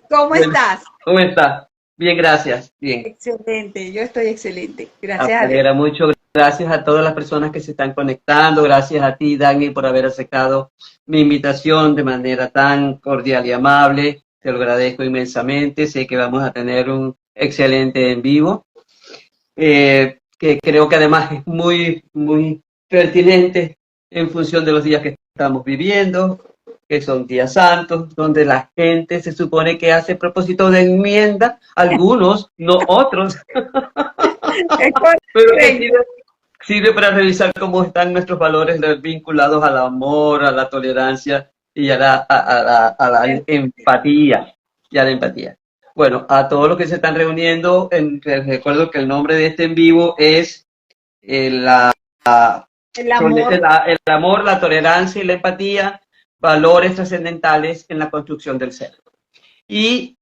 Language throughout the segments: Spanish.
¿Cómo Bueno, estás? ¿cómo está? Bien, gracias. Bien. Excelente, yo estoy excelente, Me gracias a Dios. alegra mucho. Gracias a todas las personas que se están conectando. Gracias a ti, Dani, por haber aceptado mi invitación de manera tan cordial y amable. Te lo agradezco inmensamente. Sé que vamos a tener un excelente en vivo, que creo que además es muy pertinente en función de los días que estamos viviendo, que son días santos, donde la gente se supone que hace propósito de enmienda, algunos, no otros, Es pero que correcto. sirve para revisar cómo están nuestros valores vinculados al amor, a la tolerancia y a la empatía. Y a la empatía. Bueno, a todos los que se están reuniendo, les recuerdo que el nombre de este en vivo es la El amor, el amor, la tolerancia y la empatía, valores trascendentales en la construcción del ser. Y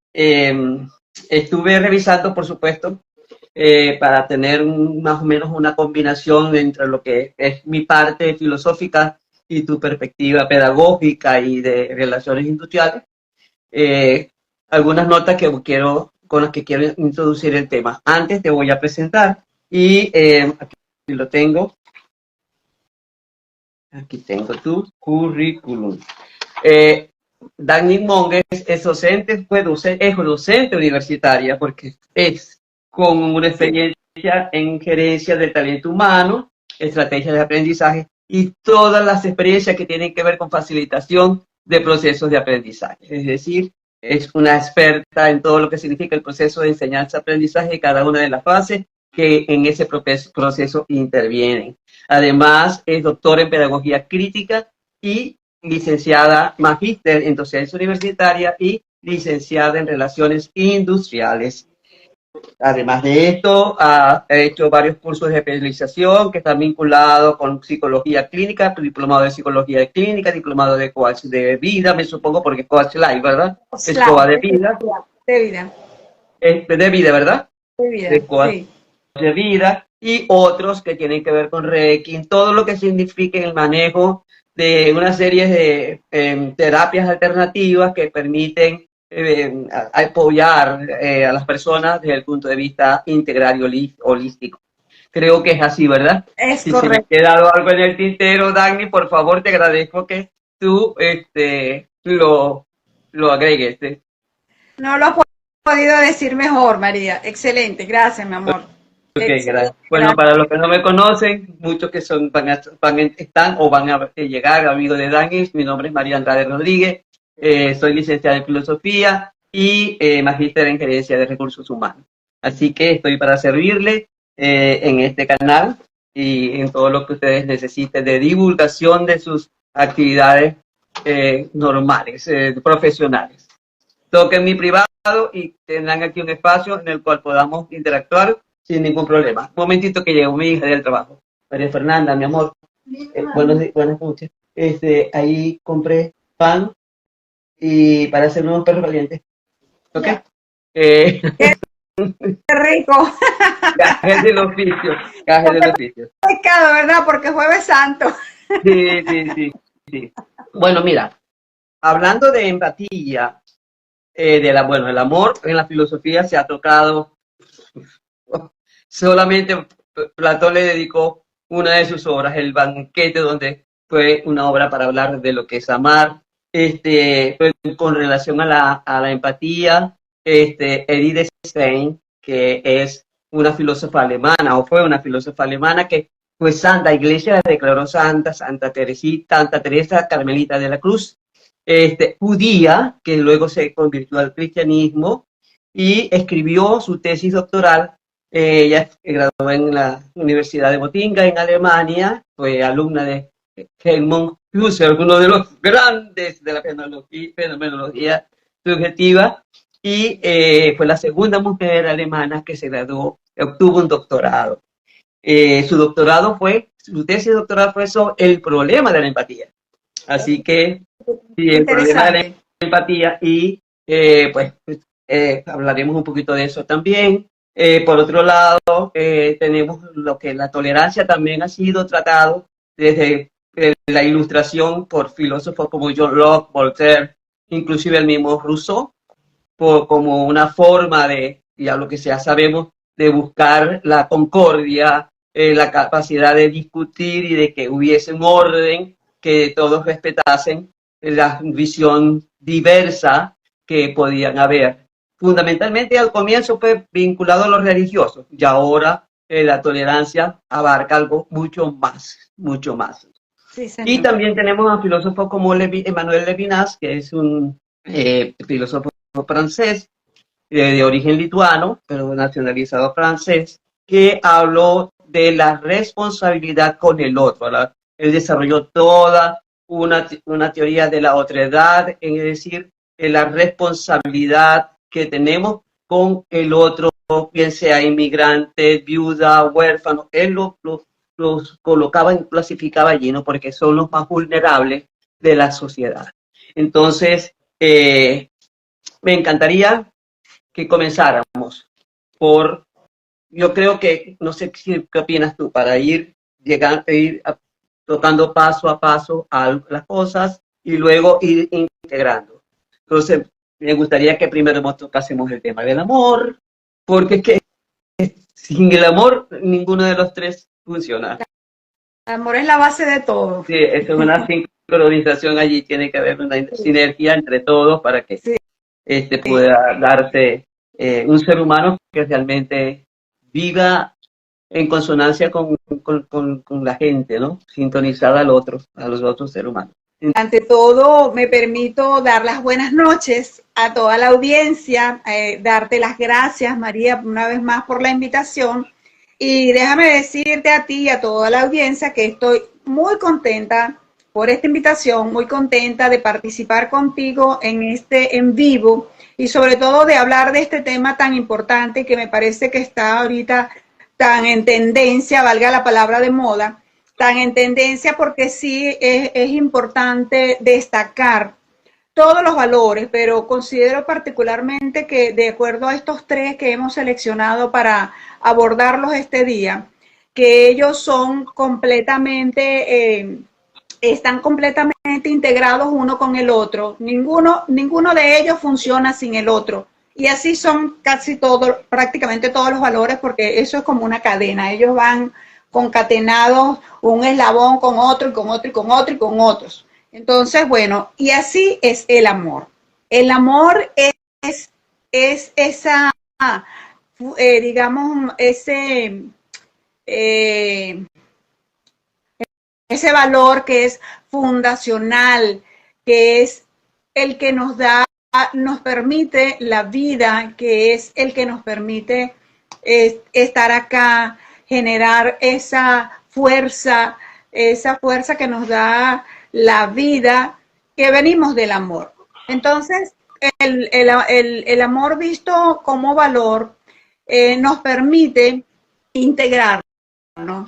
estuve revisando, por supuesto, para tener más o menos una combinación entre lo que es mi parte filosófica y tu perspectiva pedagógica y de relaciones industriales, eh, algunas notas con las que quiero introducir el tema. Antes te voy a presentar y aquí lo tengo. Aquí tengo tu currículum. Eh, Dani Monge es docente, es docente universitaria porque es con una experiencia en gerencia del talento humano, estrategias de aprendizaje y todas las experiencias que tienen que ver con facilitación de procesos de aprendizaje. Es decir, es una experta en todo lo que significa el proceso de enseñanza-aprendizaje y cada una de las fases que en ese proceso intervienen. Además, es doctora en pedagogía crítica y licenciada magíster en docencia universitaria y licenciada en relaciones industriales. Además de esto, ha hecho varios cursos de especialización que están vinculados con psicología clínica, diplomado de psicología clínica, diplomado de coach de vida, me supongo, porque es coach live, ¿verdad? Es claro, coach de vida, de vida, de vida, ¿verdad? de vida, De coach sí. de vida y otros que tienen que ver con Reiki, todo lo que signifique el manejo de una serie de terapias alternativas que permiten apoyar a las personas desde el punto de vista integral y holístico. Creo que es así, ¿verdad? Es Si se me ha correcto. quedado algo en el tintero, Dani, por favor, te agradezco que tú lo agregues. No lo has podido decir mejor, María. Excelente, gracias, mi amor. Ok, Excelente, gracias. Bueno, gracias. para los que no me conocen, muchos que están o van a llegar amigos de Dani, mi nombre es María Andrade Rodríguez, soy licenciada en filosofía y magíster en gerencia de recursos humanos. Así que estoy para servirle en este canal y en todo lo que ustedes necesiten de divulgación de sus actividades normales, profesionales. Toquen mi privado y tendrán aquí un espacio en el cual podamos interactuar sin ningún problema. Un momentito que llegó mi hija del trabajo. María Fernanda, mi amor, buenas noches. Ahí compré pan y para hacer unos perros calientes. ¿Ok? Eh, Qué rico. Gajes del oficio, gajes del oficio. Pecado, ¿verdad? Porque es Jueves Santo. Sí, sí, sí, sí. Bueno, mira, hablando de empatía, bueno, el amor en la filosofía se ha tocado. Solamente Platón le dedicó una de sus obras, El banquete, donde fue una obra para hablar de lo que es amar. Pues, con relación a la empatía, Edith Stein, que es una filósofa alemana, o fue una filósofa alemana que fue santa, Iglesia la declaró santa, Santa Teresa Carmelita de la Cruz, judía, que luego se convirtió al cristianismo y escribió su tesis doctoral. Ella graduó en la Universidad de Gotinga, en Alemania, fue alumna de Helmut Husserl, uno de los grandes de la fenomenología subjetiva, y fue la segunda mujer alemana que se graduó, obtuvo un doctorado. Su tesis doctoral fue sobre el problema de la empatía. Así que, sí, el problema de la Interesante. empatía y pues hablaremos un poquito de eso también. Por otro lado, tenemos lo que la tolerancia también ha sido tratado desde la ilustración por filósofos como John Locke, Voltaire, inclusive el mismo Rousseau. como una forma de, ya lo que ya sabemos, de buscar la concordia, la capacidad de discutir y de que hubiese un orden, que todos respetasen la visión diversa que podían haber. Fundamentalmente al comienzo fue vinculado a los religiosos y ahora la tolerancia abarca algo mucho más, mucho más. Sí, Y señor. también tenemos a filósofos como Emmanuel Levinas, que es un filósofo francés de origen lituano, pero nacionalizado francés, que habló de la responsabilidad con el otro. Él desarrolló toda una teoría de la otredad, es decir, de la responsabilidad que tenemos con el otro, bien sea inmigrante, viuda, huérfano. Él los colocaba y clasificaba allí, ¿no? Porque son los más vulnerables de la sociedad. Entonces, me encantaría que comenzáramos por, yo creo que, no sé qué opinas tú, para ir tocando paso a paso a las cosas y luego ir integrando. Entonces, me gustaría que primero nos tocásemos el tema del amor, porque es que sin el amor ninguno de los tres funciona. El amor es la base de todo. Sí, eso es una sincronización allí, tiene que haber una sinergia entre todos para que Sí. pueda darse un ser humano que realmente viva en consonancia con la gente, ¿no? Sintonizada al otro, a los otros seres humanos. Ante todo, me permito dar las buenas noches a toda la audiencia, darte las gracias, María, una vez más por la invitación. Y déjame decirte a ti y a toda la audiencia que estoy muy contenta por esta invitación, muy contenta de participar contigo en este en vivo y sobre todo de hablar de este tema tan importante que me parece que está ahorita tan en tendencia, valga la palabra de moda, tan en tendencia porque sí es importante destacar todos los valores, pero considero particularmente que de acuerdo a estos tres que hemos seleccionado para abordarlos este día, que ellos son completamente, están completamente integrados uno con el otro. Ninguno de ellos funciona sin el otro. Y así son casi todos, prácticamente todos los valores, porque eso es como una cadena. Ellos van concatenados un eslabón con otro y con otro y con otro y con otros. Entonces, bueno, y así es el amor. El amor es esa, digamos, eh, ese valor que es fundacional, que es el que nos da, nos permite la vida, que es el que nos permite estar acá, generar esa fuerza que nos da la vida, que venimos del amor. Entonces, el amor visto como valor nos permite integrarnos,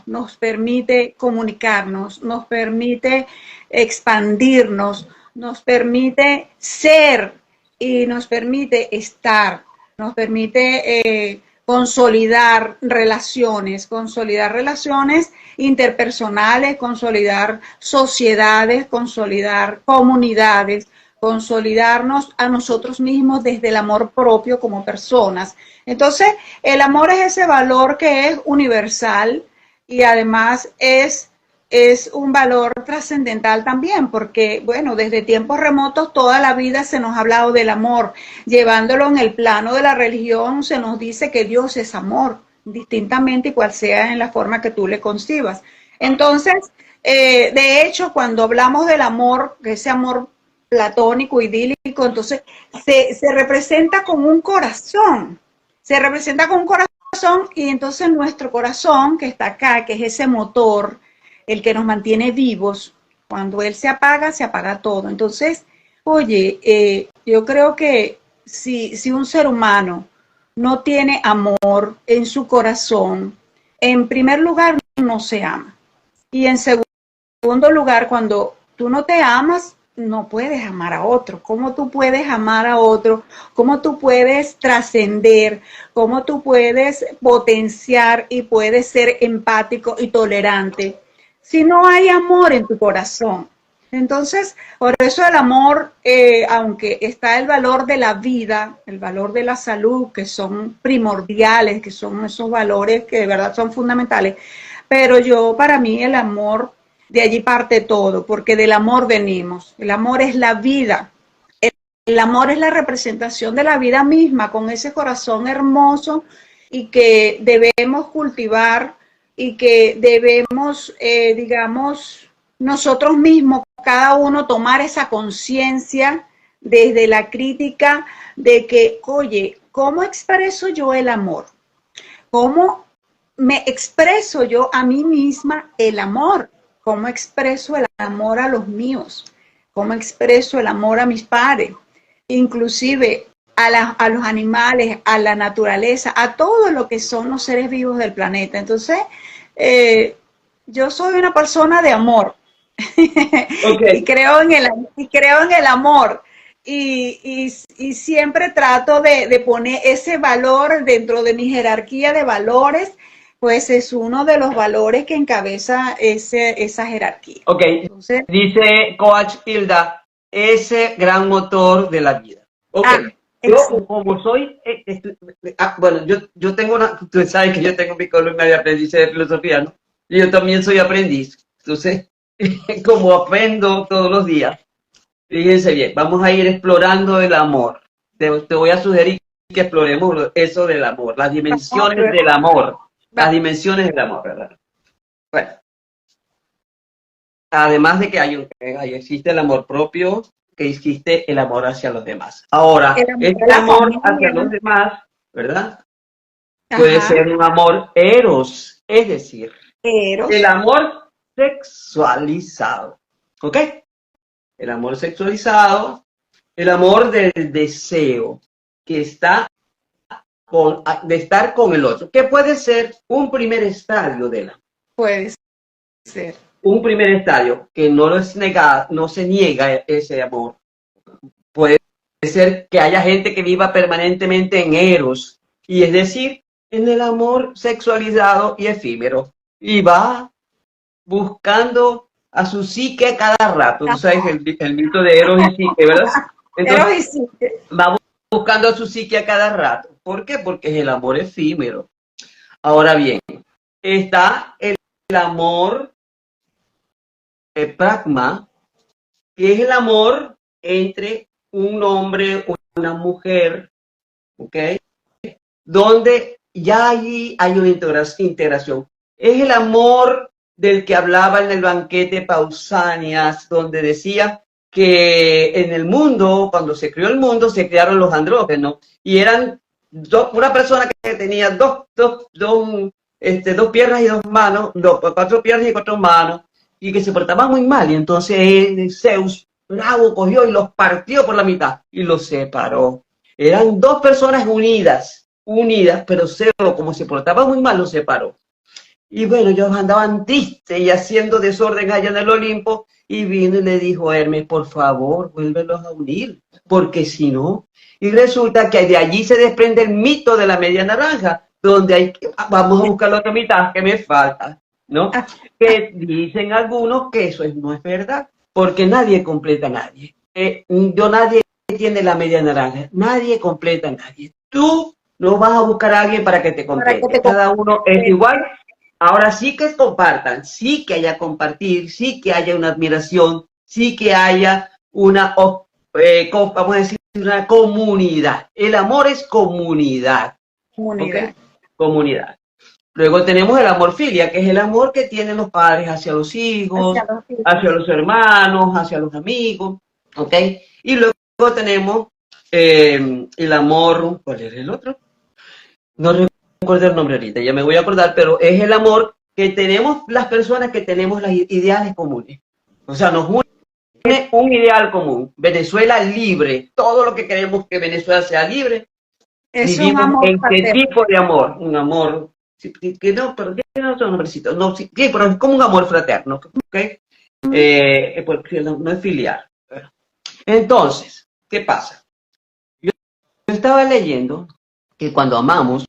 nos permite comunicarnos, nos permite expandirnos, nos permite ser y nos permite estar, nos permite consolidar relaciones interpersonales, consolidar sociedades, consolidar comunidades, consolidarnos a nosotros mismos desde el amor propio como personas. Entonces, el amor es ese valor que es universal y además es un valor trascendental también, porque, bueno, desde tiempos remotos toda la vida se nos ha hablado del amor. Llevándolo en el plano de la religión, se nos dice que Dios es amor, distintamente y cual sea en la forma que tú le concibas. Entonces, de hecho, cuando hablamos del amor, ese amor platónico, idílico, entonces se representa con un corazón, se representa con un corazón y entonces nuestro corazón que está acá, que es ese motor, el que nos mantiene vivos, cuando él se apaga todo. Entonces, oye, yo creo que si un ser humano no tiene amor en su corazón, en primer lugar no se ama. Y en segundo lugar, cuando tú no te amas, no puedes amar a otro. ¿Cómo tú puedes amar a otro? ¿Cómo tú puedes trascender? ¿Cómo tú puedes potenciar y puedes ser empático y tolerante? Si no hay amor en tu corazón. Entonces, por eso el amor, aunque está el valor de la vida, el valor de la salud, que son primordiales, que son esos valores que de verdad son fundamentales, pero para mí el amor, de allí parte todo, porque del amor venimos. El amor es la vida. El amor es la representación de la vida misma, con ese corazón hermoso y que debemos cultivar y que debemos, digamos, nosotros mismos, cada uno tomar esa conciencia desde la crítica de que, oye, ¿cómo expreso yo el amor? ¿Cómo me expreso yo a mí misma el amor? ¿Cómo expreso el amor a los míos? ¿Cómo expreso el amor a mis padres? Inclusive a los animales, a la naturaleza, a todo lo que son los seres vivos del planeta. Entonces, yo soy una persona de amor. Okay. y creo en el amor. Y siempre trato de poner ese valor dentro de mi jerarquía de valores, pues es uno de los valores que encabeza esa jerarquía. Ok, entonces, dice Coach Hilda, ese gran motor de la vida. Ok, yo como soy, bueno, yo tengo tú sabes que yo tengo mi columna de aprendiz de filosofía, ¿no? Y yo también soy aprendiz, entonces, como aprendo todos los días, fíjense bien, vamos a ir explorando el amor. Te voy a sugerir que exploremos eso del amor, las dimensiones del amor, ¿verdad? Bueno. Además de que existe el amor propio, que existe el amor hacia los demás. Ahora, este amor hacia los demás, ¿verdad? Puede ser un amor eros, es decir, el amor sexualizado. ¿Ok? El amor sexualizado, el amor del deseo, que está de estar con el otro, que puede ser un primer estadio del amor. Puede ser. Un primer estadio que no se niega ese amor. Puede ser que haya gente que viva permanentemente en eros, y es decir, en el amor sexualizado y efímero, y va buscando a su psique cada rato. Tú sabes el mito de Eros y Psique, ¿verdad? Entonces, va buscando a su psique a cada rato. ¿Por qué? Porque es el amor efímero. Ahora bien, está el amor pragma, que es el amor entre un hombre o una mujer, ¿ok? Donde ya allí hay una integración. Es el amor del que hablaba en el banquete Pausanias, donde decía que en el mundo, cuando se creó el mundo, se crearon los andrógenos, y eran una persona que tenía dos piernas y dos manos, cuatro piernas y cuatro manos, y que se portaba muy mal, y entonces Zeus, bravo, cogió y los partió por la mitad y los separó. Eran dos personas unidas, pero Zeus, como se portaba muy mal, los separó. Y bueno, ellos andaban tristes y haciendo desorden allá en el Olimpo, y vino y le dijo a Hermes, por favor, vuélvelos a unir, porque si no, y resulta que de allí se desprende el mito de la media naranja, donde vamos a buscar la otra mitad que me falta, ¿no? Que dicen algunos que eso no es verdad, porque nadie completa a nadie. Nadie tiene la media naranja, nadie completa a nadie. Tú no vas a buscar a alguien para que te complete, cada uno es igual. Ahora sí que compartan, sí que haya compartir, sí que haya una admiración, sí que haya vamos a decir, una comunidad. El amor es comunidad. ¿Okay? Comunidad. Luego tenemos el amor filia, que es el amor que tienen los padres hacia los hijos, hacia los hermanos, hacia los amigos. ¿Ok? Y luego tenemos el amor, ¿cuál es el otro? No recuerdo el nombre ahorita, ya me voy a acordar, pero es el amor que tenemos las personas que tenemos los ideales comunes. O sea, nos une un ideal común. Venezuela libre, todo lo que queremos que Venezuela sea libre. Es vivimos en qué tipo de amor, un amor que no, pero tiene otro nombrecito, no, sí, pero es como un amor fraterno, ¿ok? Porque no es filial. Entonces, ¿qué pasa? Yo estaba leyendo que cuando amamos,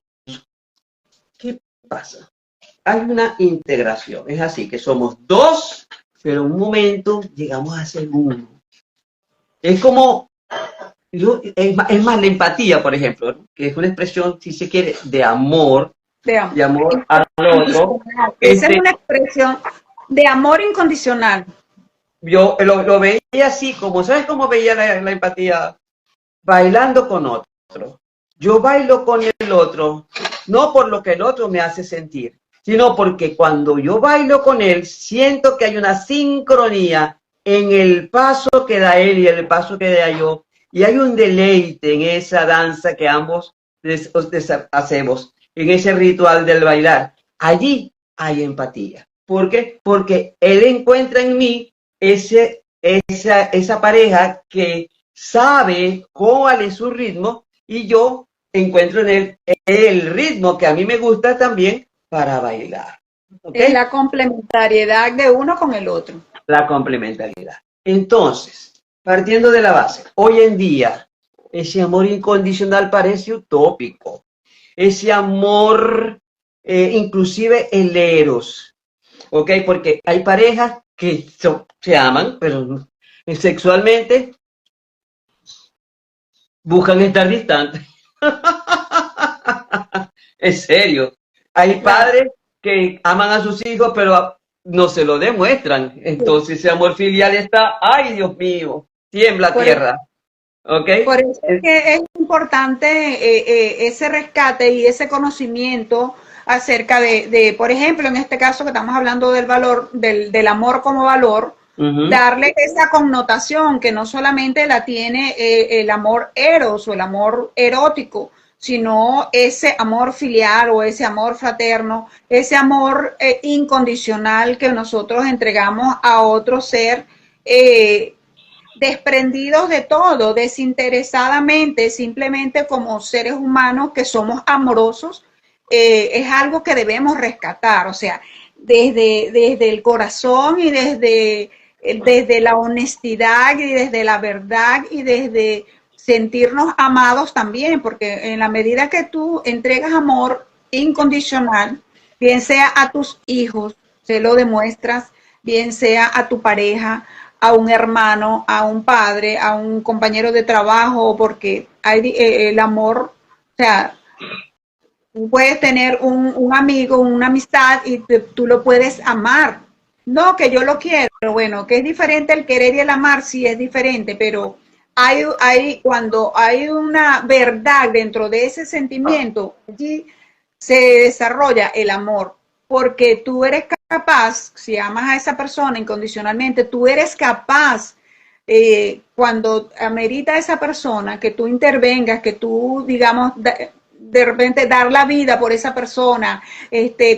¿qué pasa? Hay una integración, es así, que somos dos pero un momento llegamos a ser uno. Es como, es más la empatía, por ejemplo, ¿no? Que es una expresión, si se quiere, de amor al otro. Esa es una expresión de amor incondicional. Yo lo veía así, como, ¿sabes cómo veía la empatía? Bailando con otro. Yo bailo con el otro, no por lo que el otro me hace sentir, sino porque cuando yo bailo con él, siento que hay una sincronía en el paso que da él y el paso que da yo, y hay un deleite en esa danza que ambos hacemos, en ese ritual del bailar. Allí hay empatía. ¿Por qué? Porque él encuentra en mí esa pareja que sabe cuál es su ritmo y yo encuentro en él el ritmo que a mí me gusta también para bailar. ¿Okay? Es la complementariedad de uno con el otro. La complementariedad. Entonces, partiendo de la base, hoy en día ese amor incondicional parece utópico. Ese amor, inclusive el eros, ¿ok? Porque hay parejas que se aman, pero sexualmente buscan estar distantes. En serio. Hay padres que aman a sus hijos, pero no se lo demuestran. Entonces ese amor filial está, ay Dios mío, tiembla tierra. ¿Okay? Por eso es que es importante ese rescate y ese conocimiento acerca por ejemplo, en este caso que estamos hablando del valor, del amor como valor, darle esa connotación que no solamente la tiene el amor eros o el amor erótico, sino ese amor filial o ese amor fraterno, ese amor incondicional que nosotros entregamos a otro ser, desprendidos de todo, desinteresadamente, simplemente como seres humanos que somos amorosos, es algo que debemos rescatar, o sea, desde el corazón y desde la honestidad y desde la verdad y desde sentirnos amados también, porque en la medida que tú entregas amor incondicional, bien sea a tus hijos, se lo demuestras, bien sea a tu pareja, a un hermano, a un padre, a un compañero de trabajo, porque hay el amor, o sea, tú puedes tener un amigo, una amistad y tú lo puedes amar. No, que yo lo quiero, bueno, que es diferente el querer y el amar, sí es diferente, pero cuando hay una verdad dentro de ese sentimiento, allí se desarrolla el amor, porque tú eres capaz, si amas a esa persona incondicionalmente, tú eres capaz, cuando amerita a esa persona, que tú intervengas, que tú, digamos, de repente dar la vida por esa persona,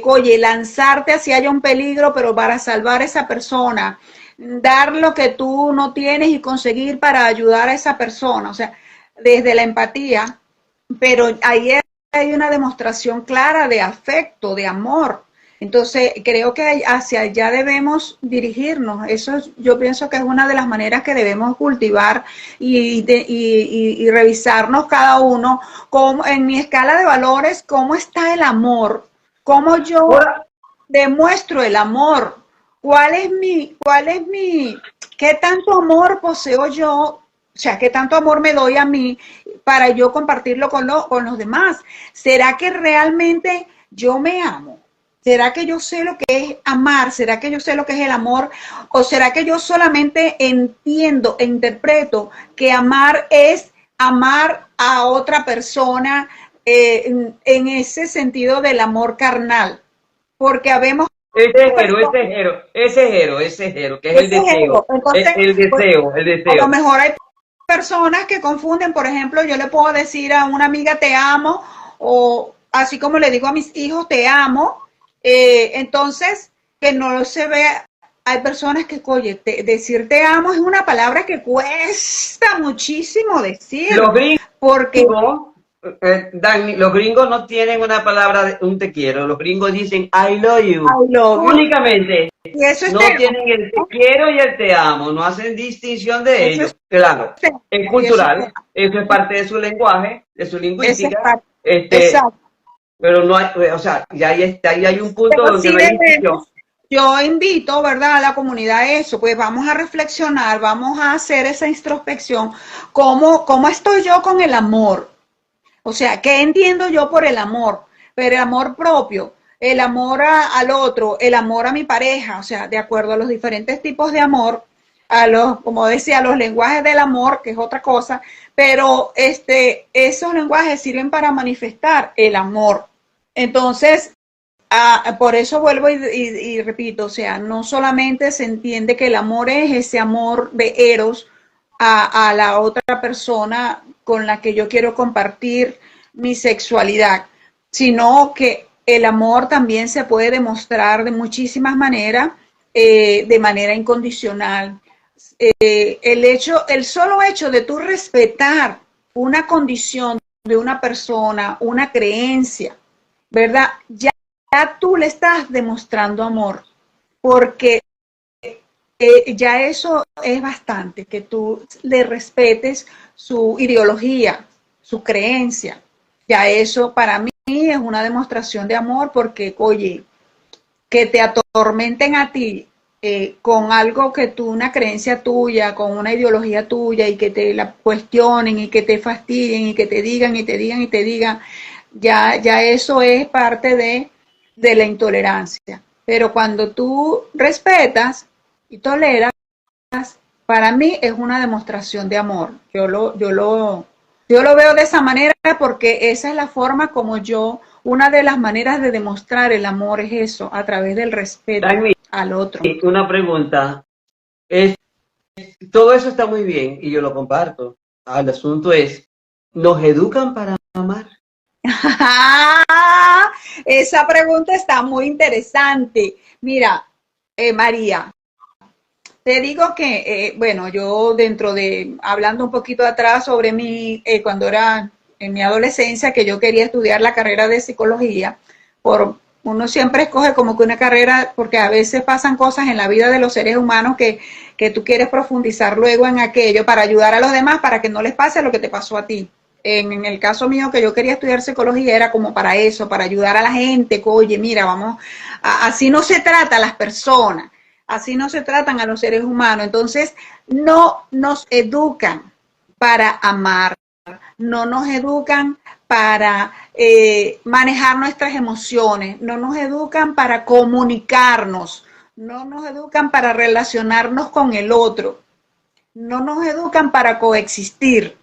oye, lanzarte hacia haya un peligro, pero para salvar a esa persona, dar lo que tú no tienes y conseguir para ayudar a esa persona, o sea, desde la empatía, pero ahí hay una demostración clara de afecto, de amor. Entonces, creo que hacia allá debemos dirigirnos. Eso yo pienso que es una de las maneras que debemos cultivar y revisarnos cada uno. En mi escala de valores, ¿cómo está el amor? ¿Cómo yo demuestro el amor? ¿Qué tanto amor poseo yo? O sea, ¿qué tanto amor me doy a mí para yo compartirlo con los demás? ¿Será que realmente yo me amo? ¿Será que yo sé lo que es amar? ¿Será que yo sé lo que es el amor? ¿O será que yo solamente entiendo e interpreto que amar es amar a otra persona en ese sentido del amor carnal? Porque habemos... Ese jero, que es el deseo. Entonces, el deseo. A lo mejor hay personas que confunden, por ejemplo, yo le puedo decir a una amiga te amo, o así como le digo a mis hijos te amo, entonces que no se vea. Hay personas que, oye, decir te amo es una palabra que cuesta muchísimo decir. Los gringos, porque Dani, los gringos no tienen una palabra de un te quiero, los gringos dicen I love you, únicamente. Y eso no tienen el te quiero y el te amo, no hacen distinción de ellos. Claro, es cultural, eso es parte de su lenguaje, de su lingüística. Exacto. Pero no hay, o sea, ya ahí hay un punto donde no hay distinción. yo invito, ¿verdad?, a la comunidad a eso, pues vamos a reflexionar, vamos a hacer esa introspección, ¿cómo estoy yo con el amor? O sea, ¿qué entiendo yo por el amor? Pero el amor propio, el amor al otro, el amor a mi pareja, o sea, de acuerdo a los diferentes tipos de amor, a los, como decía, los lenguajes del amor, que es otra cosa, pero esos lenguajes sirven para manifestar el amor. Entonces, por eso vuelvo y repito, o sea, no solamente se entiende que el amor es ese amor de eros a la otra persona con la que yo quiero compartir mi sexualidad, sino que el amor también se puede demostrar de muchísimas maneras, de manera incondicional. El solo hecho de tú respetar una condición de una persona, una creencia, ¿verdad? Ya tú le estás demostrando amor, porque ya eso es bastante, que tú le respetes su ideología, su creencia. Ya eso para mí es una demostración de amor porque, oye, que te atormenten a ti con algo que tú, una creencia tuya, con una ideología tuya y que te la cuestionen y que te fastidien y que te digan y te digan y te digan, ya eso es parte de la intolerancia. Pero cuando tú respetas y toleras, para mí es una demostración de amor. Yo lo veo de esa manera porque esa es la forma como yo, una de las maneras de demostrar el amor es eso, a través del respeto Dani, al otro. una pregunta. Es, todo eso está muy bien y yo lo comparto. El asunto es, ¿nos educan para amar? Esa pregunta está muy interesante. Mira, María, te digo que, bueno, yo dentro de, hablando un poquito atrás sobre mi, cuando era en mi adolescencia, que yo quería estudiar la carrera de psicología, uno siempre escoge como que una carrera, porque a veces pasan cosas en la vida de los seres humanos que tú quieres profundizar luego en aquello para ayudar a los demás, para que no les pase lo que te pasó a ti. En el caso mío, que yo quería estudiar psicología, era como para eso, para ayudar a la gente, que, oye, mira, vamos, así no se trata a las personas. Así no se tratan a los seres humanos. Entonces, no nos educan para amar, no nos educan para manejar nuestras emociones, no nos educan para comunicarnos, no nos educan para relacionarnos con el otro, no nos educan para coexistir.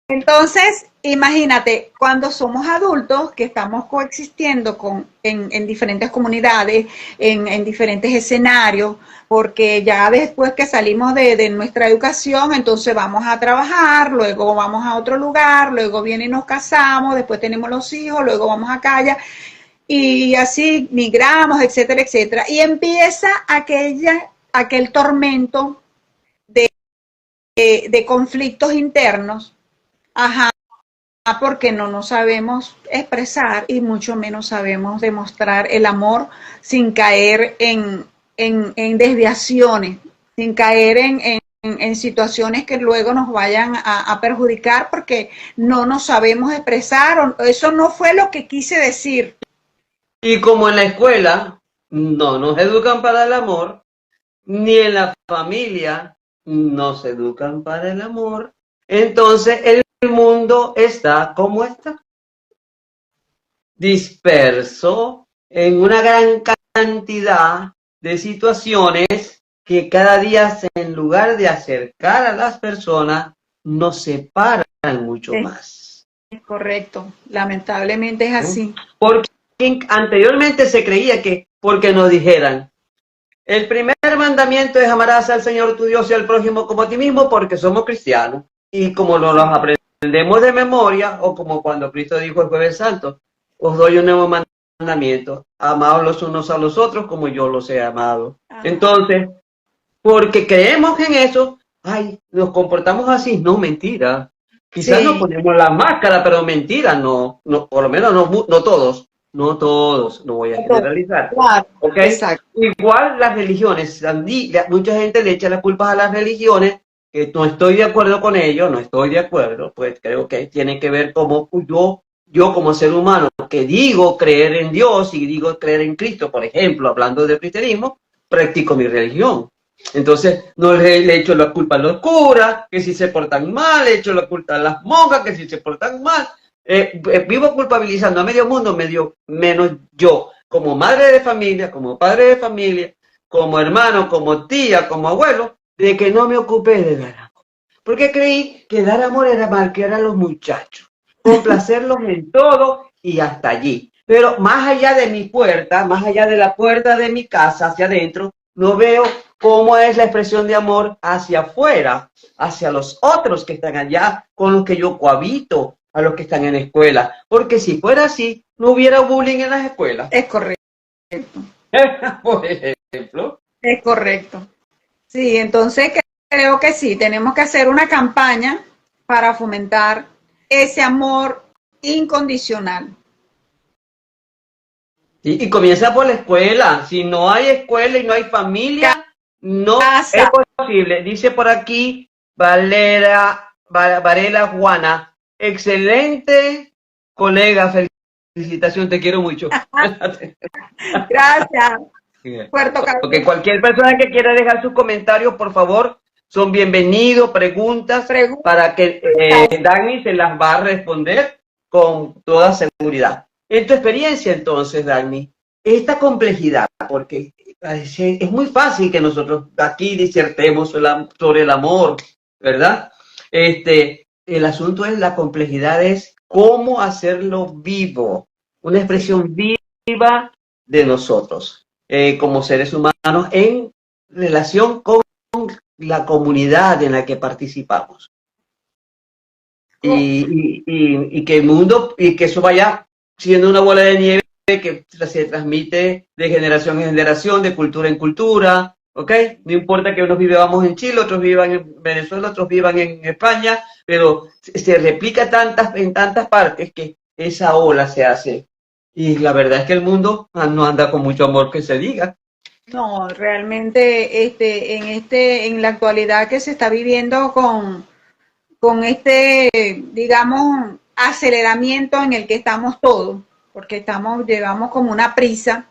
Entonces, imagínate, cuando somos adultos, que estamos coexistiendo en diferentes comunidades, en diferentes escenarios, porque ya después que salimos de nuestra educación, entonces vamos a trabajar, luego vamos a otro lugar, luego viene y nos casamos, después tenemos los hijos, luego vamos a calle, y así migramos, etcétera, etcétera. Y empieza aquel tormento de conflictos internos. Ajá, porque no nos sabemos expresar y mucho menos sabemos demostrar el amor sin caer en desviaciones, sin caer en situaciones que luego nos vayan a perjudicar porque no nos sabemos expresar. Eso no fue lo que quise decir. Y como en la escuela no nos educan para el amor, ni en la familia nos educan para el amor, entonces el mundo está como está, disperso en una gran cantidad de situaciones que cada día, en lugar de acercar a las personas, nos separan mucho más. Es correcto, lamentablemente es así. Porque anteriormente se creía que porque nos dijeran, el primer mandamiento es amarás al Señor tu Dios y al prójimo como a ti mismo porque somos cristianos. Y como no los aprendemos de memoria, o como cuando Cristo dijo el Jueves Santo, os doy un nuevo mandamiento, amaos los unos a los otros como yo los he amado. Ajá. Entonces, porque creemos en eso, ay, nos comportamos así, no, mentira. Quizás nos ponemos la máscara, pero mentira, no, por lo menos no todos. No todos, no voy a generalizar. Claro, ¿Okay? Exacto. Igual las religiones, mucha gente le echa las culpas a las religiones, que no estoy de acuerdo con ello, no estoy de acuerdo, pues creo que tiene que ver cómo yo yo como ser humano que digo creer en Dios y digo creer en Cristo, por ejemplo, hablando del cristianismo, practico mi religión. Entonces, no le echo la culpa a los curas, que si se portan mal, le echo la culpa a las monjas, que si se portan mal. Vivo culpabilizando a medio mundo, menos yo, como madre de familia, como padre de familia, como hermano, como tía, como abuelo, de que no me ocupé de dar amor. Porque creí que dar amor era malcriar a los muchachos, complacerlos en todo y hasta allí. Pero más allá de mi puerta, más allá de la puerta de mi casa, hacia adentro, no veo cómo es la expresión de amor hacia afuera, hacia los otros que están allá, con los que yo cohabito, a los que están en la escuela. Porque si fuera así, no hubiera bullying en las escuelas. Es correcto. Por ejemplo. Es correcto. Sí, entonces creo que sí, tenemos que hacer una campaña para fomentar ese amor incondicional. Y comienza por la escuela. Si no hay escuela y no hay familia, no Casa. es posible. Dice por aquí Varela Juana, excelente colega, felicitación, te quiero mucho. Gracias. Puerto Carlos. Porque cualquier persona que quiera dejar sus comentarios, por favor, son bienvenidos, preguntas, para que Dagny se las va a responder con toda seguridad. En tu experiencia, entonces, Dagny, esta complejidad, porque es muy fácil que nosotros aquí disertemos sobre el amor, ¿verdad? El asunto es la complejidad, es cómo hacerlo vivo, una expresión viva de nosotros. Como seres humanos en relación con la comunidad en la que participamos. Y que el mundo, y que eso vaya siendo una bola de nieve que se transmite de generación en generación, de cultura en cultura, ¿ok? No importa que unos vivamos en Chile, otros vivan en Venezuela, otros vivan en España, pero se replica en tantas partes que esa ola se hace. Y la verdad es que el mundo no anda con mucho amor que se diga. No, realmente en la actualidad que se está viviendo con digamos, aceleramiento en el que estamos todos, porque llevamos como una prisa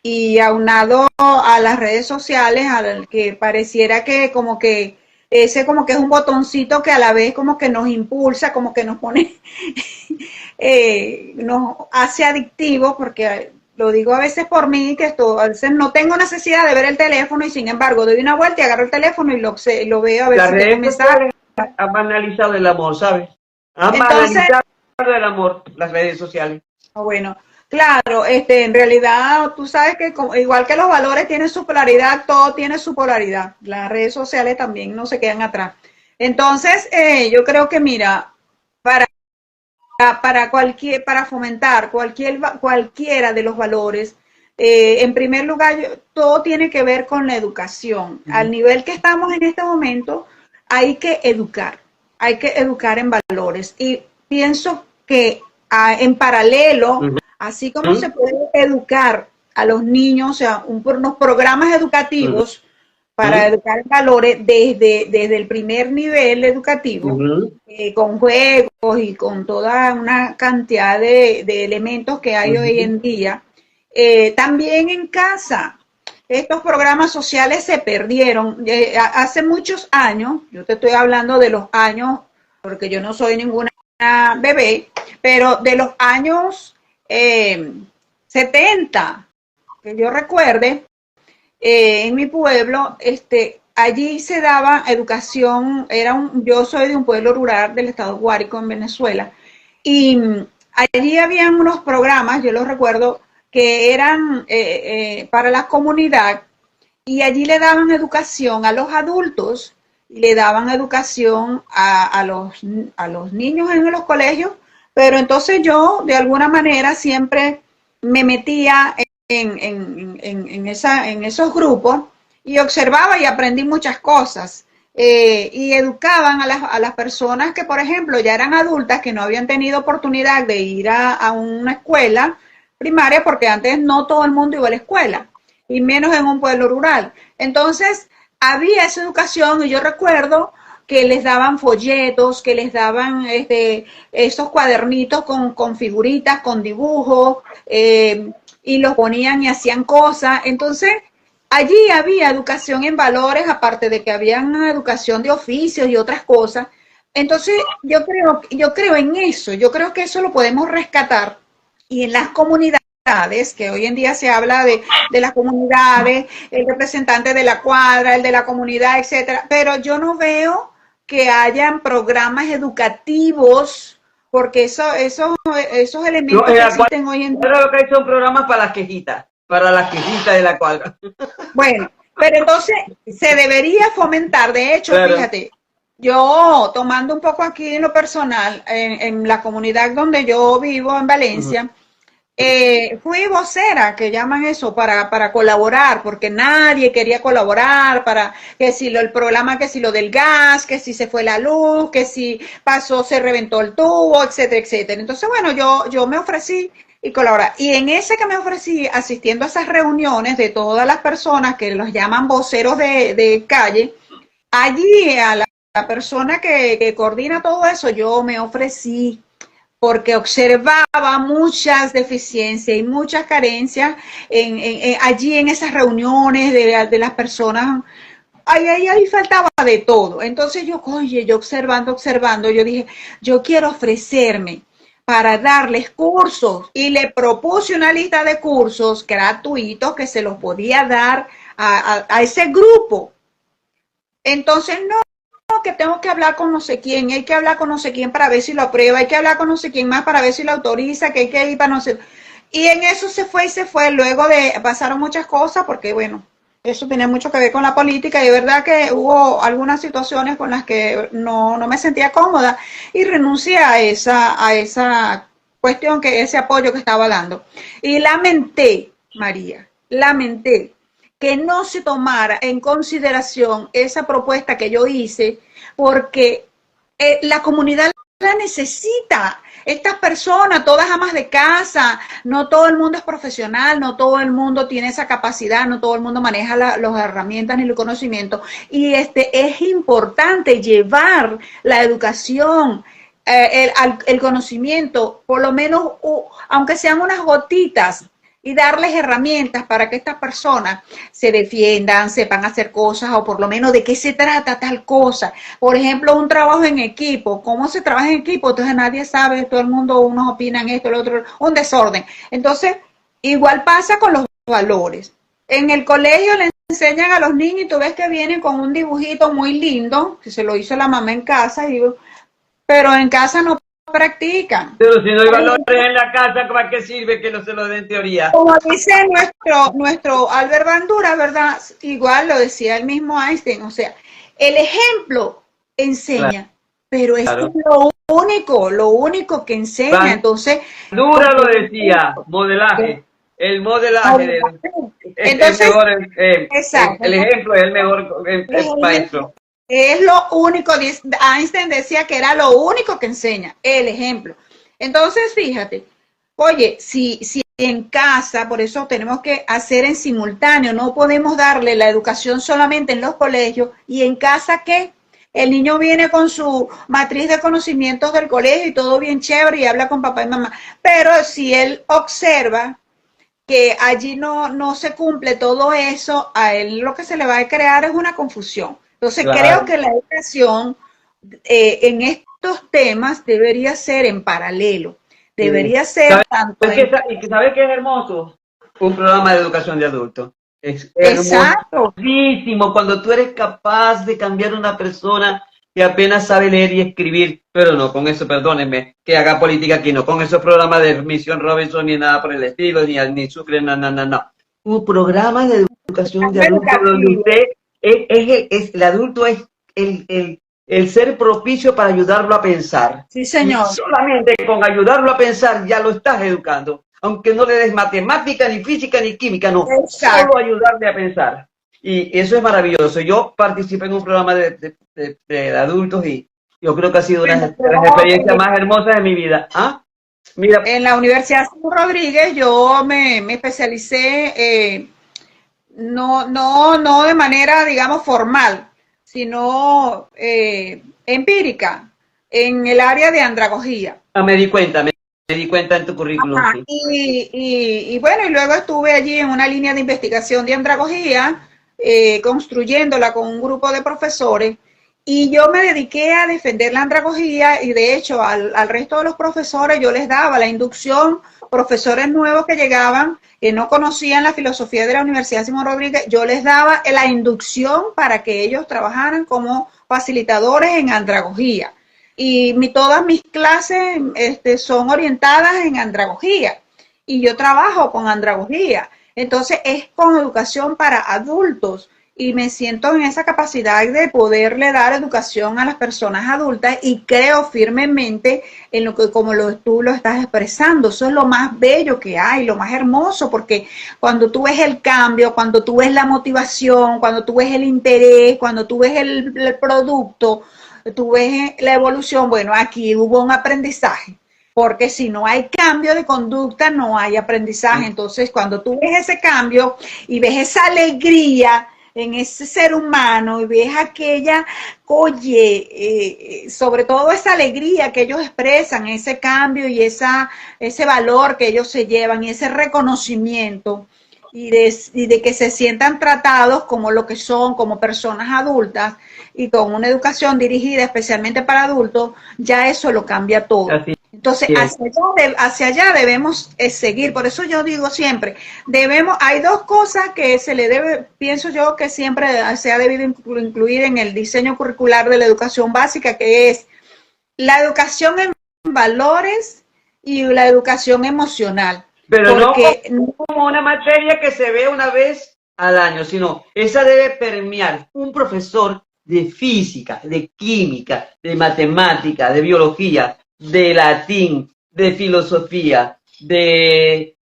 y aunado a las redes sociales, al que pareciera que como que ese como que es un botoncito que a la vez como que nos impulsa, como que nos pone, nos hace adictivos, porque lo digo a veces por mí, que a veces no tengo necesidad de ver el teléfono y sin embargo doy una vuelta y agarro el teléfono y lo veo a ver si tengo mensajes. Han banalizado el amor, ¿sabes? Han banalizado el amor, las redes sociales. Bueno, claro, en realidad tú sabes que igual que los valores tienen su polaridad, todo tiene su polaridad. Las redes sociales también no se quedan atrás. Entonces, yo creo que mira, para fomentar cualquiera de los valores, en primer lugar, todo tiene que ver con la educación. Al nivel que estamos en este momento, hay que educar en valores. Y pienso que en paralelo, así como se puede educar a los niños, o sea, unos programas educativos para educar en valores desde el primer nivel educativo, con juegos y con toda una cantidad de elementos que hay hoy en día. También en casa, estos programas sociales se perdieron. Hace muchos años, yo te estoy hablando de los años, porque yo no soy ninguna bebé, pero de los años 70, que yo recuerde, en mi pueblo, allí se daba educación, yo soy de un pueblo rural del estado Guárico en Venezuela, y allí habían unos programas, yo los recuerdo, que eran para la comunidad, y allí le daban educación a los adultos, y le daban educación a los niños en los colegios, pero entonces yo de alguna manera siempre me metía en esos grupos y observaba y aprendí muchas cosas. Y educaban a las personas que, por ejemplo, ya eran adultas, que no habían tenido oportunidad de ir a una escuela primaria, porque antes no todo el mundo iba a la escuela, y menos en un pueblo rural. Entonces, había esa educación, y yo recuerdo que les daban folletos, que les daban esos cuadernitos con figuritas, con dibujos, y los ponían y hacían cosas. Entonces, allí había educación en valores, aparte de que había una educación de oficios y otras cosas. Entonces, yo creo en eso, yo creo que eso lo podemos rescatar. Y en las comunidades, que hoy en día se habla de las comunidades, el representante de la cuadra, el de la comunidad, etcétera, pero yo no veo que hayan programas educativos, porque esos elementos que existen hoy en día. Lo que hay son programas para las quejitas de la cuadra. Bueno, pero entonces se debería fomentar, de hecho, claro. Fíjate, yo tomando un poco aquí en lo personal, en la comunidad donde yo vivo, en Valencia, fui vocera, que llaman eso, para colaborar, porque nadie quería colaborar, para que si el programa, que si lo del gas, que si se fue la luz, que si pasó, se reventó el tubo, etcétera, etcétera. Entonces, bueno, yo me ofrecí y colaborar. Y en ese que me ofrecí, asistiendo a esas reuniones de todas las personas que los llaman voceros de calle, allí a la persona que coordina todo eso, yo me ofrecí, porque observaba muchas deficiencias y muchas carencias allí en esas reuniones de las personas. Ahí faltaba de todo. Entonces yo observando, yo dije, yo quiero ofrecerme para darles cursos, y le propuse una lista de cursos gratuitos que se los podía dar a ese grupo. Entonces, no, que tengo que hablar con no sé quién, hay que hablar con no sé quién para ver si lo aprueba, hay que hablar con no sé quién más para ver si lo autoriza, que hay que ir para no sé. Y en eso se fue, luego pasaron muchas cosas, porque bueno, eso tiene mucho que ver con la política, y es verdad que hubo algunas situaciones con las que no me sentía cómoda, y renuncié a esa cuestión, ese apoyo que estaba dando. Y lamenté, María, que no se tomara en consideración esa propuesta que yo hice, porque la comunidad la necesita. Estas personas, todas amas de casa, no todo el mundo es profesional, no todo el mundo tiene esa capacidad, no todo el mundo maneja las herramientas ni el conocimiento, y es importante llevar la educación, el conocimiento, por lo menos, aunque sean unas gotitas, y darles herramientas para que estas personas se defiendan, sepan hacer cosas, o por lo menos de qué se trata tal cosa. Por ejemplo, un trabajo en equipo, cómo se trabaja en equipo, entonces nadie sabe, todo el mundo, unos opinan esto, el otro, un desorden. Entonces, igual pasa con los valores. En el colegio le enseñan a los niños, y tú ves que vienen con un dibujito muy lindo, que se lo hizo la mamá en casa, pero en casa no practican. Pero si no hay valores en la casa, ¿para qué sirve que no se lo den teoría? Como dice nuestro Albert Bandura, ¿verdad? Igual lo decía el mismo Einstein, o sea, el ejemplo enseña, claro, pero es lo único que enseña. Claro. Entonces, Bandura lo decía, modelaje. El modelaje. Entonces, el ejemplo es el mejor maestro. Es lo único, Einstein decía que era lo único que enseña, el ejemplo. Entonces, fíjate, oye, si en casa, por eso tenemos que hacer en simultáneo, no podemos darle la educación solamente en los colegios, y en casa, ¿qué? El niño viene con su matriz de conocimientos del colegio y todo bien chévere, y habla con papá y mamá, pero si él observa que allí no se cumple todo eso, a él lo que se le va a crear es una confusión. Entonces, claro, creo que la educación en estos temas debería ser en paralelo, debería ser tanto. ¿Sabes qué es hermoso? Un programa de educación de adultos. Es hermosísimo cuando tú eres capaz de cambiar a una persona que apenas sabe leer y escribir, pero no con eso, perdónenme, que haga política aquí, no con esos programas de Misión Robinson ni nada por el estilo, ni Sucre, no. Un programa de educación de adultos donde usted el adulto es el ser propicio para ayudarlo a pensar. Sí, señor. Y solamente con ayudarlo a pensar ya lo estás educando, aunque no le des matemática, ni física, ni química, no. Exacto. Solo ayudarle a pensar. Y eso es maravilloso. Yo participé en un programa de adultos, y yo creo que ha sido una de las experiencias más hermosas de mi vida. ¿Ah? Mira, en la Universidad Simón Rodríguez yo me especialicé, no de manera, digamos, formal, sino empírica en el área de andragogía. Ah, me di cuenta en tu currículum. Ajá, Sí. y bueno, y luego estuve allí en una línea de investigación de andragogía, construyéndola con un grupo de profesores, y yo me dediqué a defender la andragogía y de hecho al resto de los profesores yo les daba la inducción, profesores nuevos que llegaban, que no conocían la filosofía de la Universidad Simón Rodríguez, yo les daba la inducción para que ellos trabajaran como facilitadores en andragogía y todas mis clases son orientadas en andragogía y yo trabajo con andragogía. Entonces es con educación para adultos y me siento en esa capacidad de poderle dar educación a las personas adultas y creo firmemente en lo que como tú lo estás expresando. Eso es lo más bello que hay, lo más hermoso, porque cuando tú ves el cambio, cuando tú ves la motivación, cuando tú ves el interés, cuando tú ves el producto, tú ves la evolución, bueno, aquí hubo un aprendizaje, porque si no hay cambio de conducta, no hay aprendizaje. Entonces, cuando tú ves ese cambio y ves esa alegría en ese ser humano y ves aquella, oye, sobre todo esa alegría que ellos expresan, ese cambio y ese valor que ellos se llevan y ese reconocimiento y de que se sientan tratados como lo que son, como personas adultas y con una educación dirigida especialmente para adultos, ya eso lo cambia todo. Así Entonces, es. hacia allá debemos seguir. Por eso yo digo siempre, hay dos cosas que se le debe, pienso yo, que siempre se ha debido incluir en el diseño curricular de la educación básica, que es la educación en valores y la educación emocional. Pero no Porque como una materia que se ve una vez al año, sino esa debe permear un profesor de física, de química, de matemática, de biología, de latín, de filosofía, de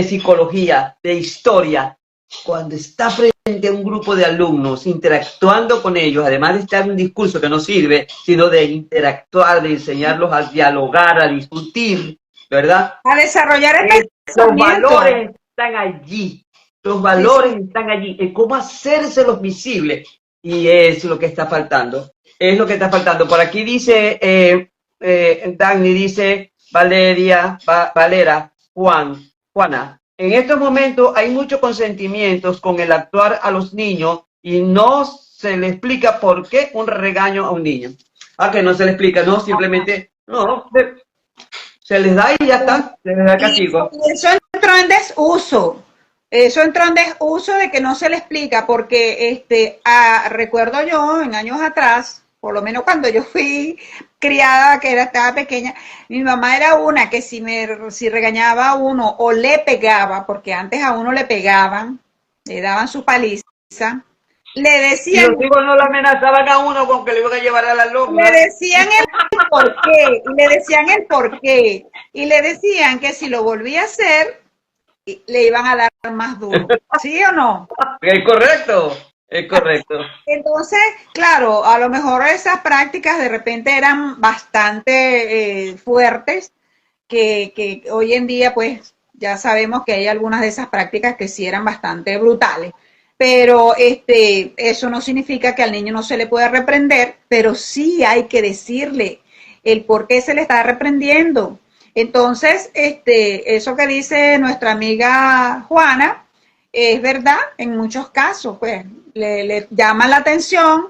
psicología, de historia. Cuando está frente a un grupo de alumnos, interactuando con ellos, además de estar en un discurso que no sirve, sino de interactuar, de enseñarlos a dialogar, a discutir, ¿verdad? a desarrollar el Los pensamiento. valores están allí, los valores están allí, es cómo hacérselos visibles, y es lo que está faltando, es lo que está faltando. Por aquí dice, Dagny dice, Valera, Juana, en estos momentos hay muchos consentimientos con el actuar a los niños y no se le explica por qué un regaño a un niño. Ah, que no se le explica, no, simplemente, no, se les da y ya está, se les da castigo. Y eso entró en desuso. Eso entró en desuso de que no se le explica, porque recuerdo yo en años atrás, por lo menos cuando yo fui criada, estaba pequeña, mi mamá era una que si regañaba a uno o le pegaba, porque antes a uno le pegaban, le daban su paliza, le Y decían, los hijos no lo amenazaban a uno con que le iban a llevar a la loma. le decían el por qué, y le decían el por qué, y le decían que si lo volvía a hacer, le iban a dar más duro. ¿Sí o no? Es correcto, es correcto. Entonces, claro, a lo mejor esas prácticas de repente eran bastante fuertes, que hoy en día pues ya sabemos que hay algunas de esas prácticas que sí eran bastante brutales. Pero eso no significa que al niño no se le pueda reprender, pero sí hay que decirle el por qué se le está reprendiendo. Entonces, eso que dice nuestra amiga Juana, es verdad, en muchos casos, pues, le llaman la atención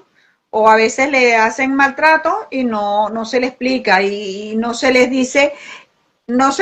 o a veces le hacen maltrato y no se le explica y no se les dice, no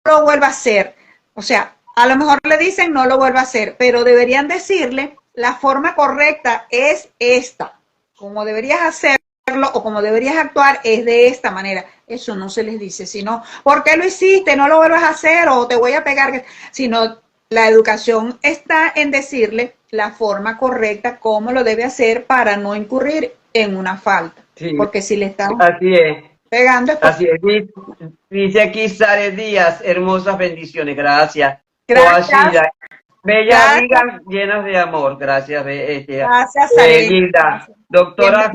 lo vuelva a hacer. O sea, a lo mejor le dicen no lo vuelva a hacer, pero deberían decirle la forma correcta es esta, como deberías hacerlo o como deberías actuar es de esta manera. Eso no se les dice, sino, ¿por qué lo hiciste? No lo vuelvas a hacer o te voy a pegar, sino la educación está en decirle la forma correcta, cómo lo debe hacer para no incurrir en una falta. Sí, porque si le están así es. pegando es porque... Así es. Dice aquí Sare Díaz, hermosas bendiciones, gracias. Gracias. Bella amigas llenas de amor, gracias. Gracias, Gilda. Doctor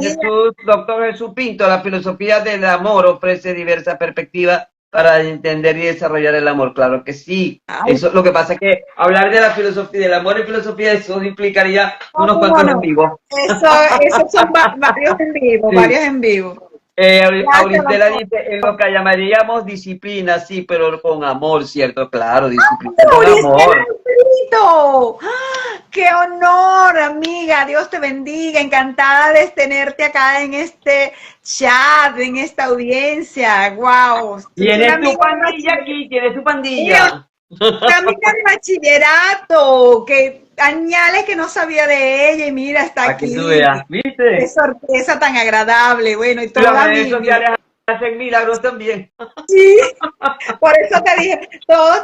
Jesús Pinto, la filosofía del amor ofrece diversas perspectivas para entender y desarrollar el amor, claro que sí. Ay, Eso, lo que pasa es que hablar de la filosofía, del amor y filosofía, eso implicaría unos ¿cómo cuantos no? en vivo. Eso son varios en vivo, Sí. varios en vivo. Gracias, Auristela doctor. dice, en lo que llamaríamos disciplina, sí, pero con amor, ¿cierto? Claro, disciplina con Mauricio amor. Alfredo. ¡Ah! ¡Qué honor, amiga! Dios te bendiga. Encantada de tenerte acá en este chat, en esta audiencia. ¡Wow! Es una Tienes tu amiga de pandilla bachillerato. aquí, tienes tu Una pandilla. amiga de bachillerato. Que añales que no sabía de ella. Y mira, está Para que tú aquí. veas, Qué ¿viste? sorpresa tan agradable. Bueno, y Las toda redes sociales hacen milagros también. Sí, por eso te dije, todo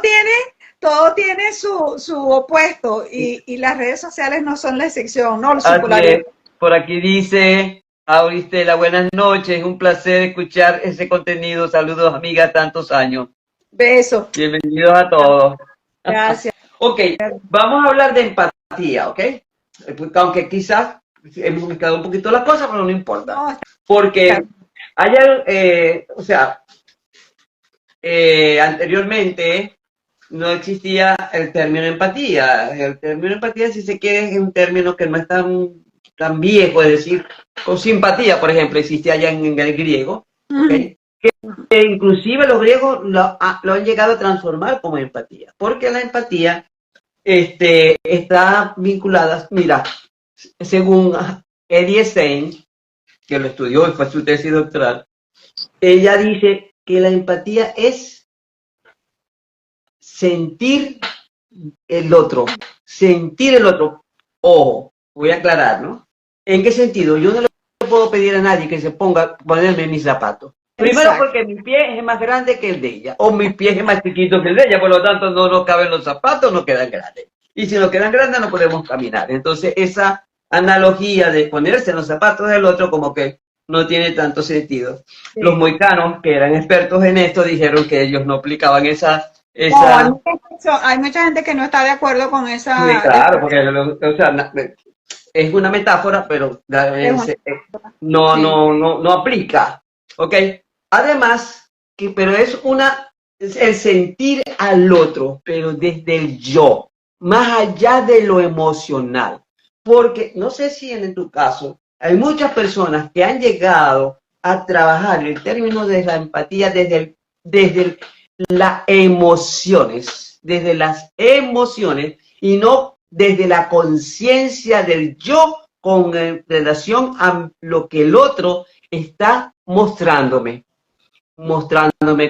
tiene su opuesto y las redes sociales no son la excepción, no, su Así polaridad. es. Por aquí dice Auristela, buenas noches, un placer escuchar ese contenido. Saludos, amiga, tantos años. Beso. Bienvenidos a todos. Gracias. Ok, vamos a hablar de empatía, ¿ok? Aunque quizás hemos mezclado un poquito las cosas, pero no importa. No, Porque hay, o sea, anteriormente no existía el término empatía. El término empatía, si se quiere, es un término que no es tan viejo, es decir, con simpatía, por ejemplo, existía ya en el griego, ¿ok? Que inclusive los griegos lo han llegado a transformar como empatía, porque la empatía está vinculada, mira, según Eddie Stein, que lo estudió y fue su tesis doctoral, ella dice que la empatía es sentir el otro, sentir el otro. Ojo, voy a aclarar, ¿no? ¿En qué sentido? Yo no le puedo pedir a nadie que se ponga, ponerme mis zapatos. Primero exacto. porque mi pie es más grande que el de ella, o mi pie es más chiquito que el de ella, por lo tanto no nos caben los zapatos, no quedan grandes. Y si no quedan grandes no podemos caminar. Entonces esa analogía de ponerse en los zapatos del otro como que no tiene tanto sentido. Sí. Los moicanos, que eran expertos en esto, dijeron que ellos no aplicaban No, hay mucha gente que no está de acuerdo con Sí, esa claro, porque o sea, es una metáfora, pero es una- no aplica, ¿ok? Además, pero es el sentir al otro, pero desde el yo, más allá de lo emocional. Porque no sé si en tu caso hay muchas personas que han llegado a trabajar el término de la empatía desde las emociones y no desde la conciencia del yo con relación a lo que el otro está mostrándome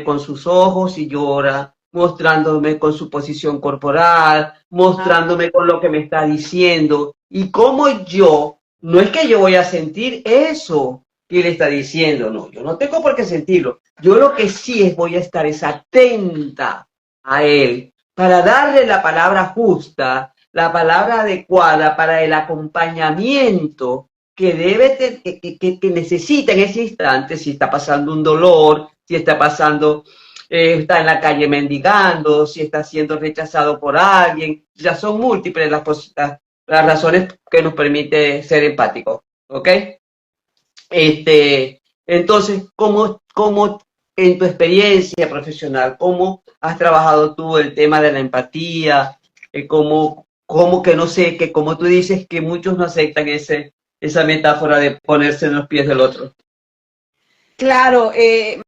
con sus ojos si llora, mostrándome con su posición corporal, mostrándome con lo que me está diciendo. Y como yo, no es que yo voy a sentir eso que le está diciendo, no, yo no tengo por qué sentirlo. Yo lo que sí es voy a estar es atenta a él para darle la palabra justa, la palabra adecuada para el acompañamiento que que necesita en ese instante, si está pasando un dolor, si está pasando, está en la calle mendigando, si está siendo rechazado por alguien. Ya son múltiples las razones que nos permite ser empáticos, ¿ok? Entonces, ¿cómo en tu experiencia profesional, cómo has trabajado tú el tema de la empatía? ¿Cómo que no sé, que como tú dices, que muchos no aceptan esa metáfora de ponerse en los pies del otro? Claro,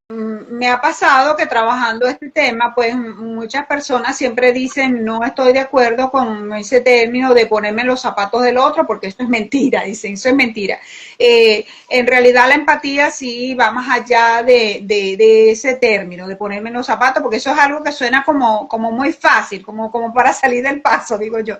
me ha pasado que trabajando este tema, pues muchas personas siempre dicen, no estoy de acuerdo con ese término de ponerme en los zapatos del otro, porque esto es mentira, dicen, eso es mentira. En realidad la empatía sí va más allá de ese término, de ponerme en los zapatos, porque eso es algo que suena como muy fácil, como para salir del paso, digo yo.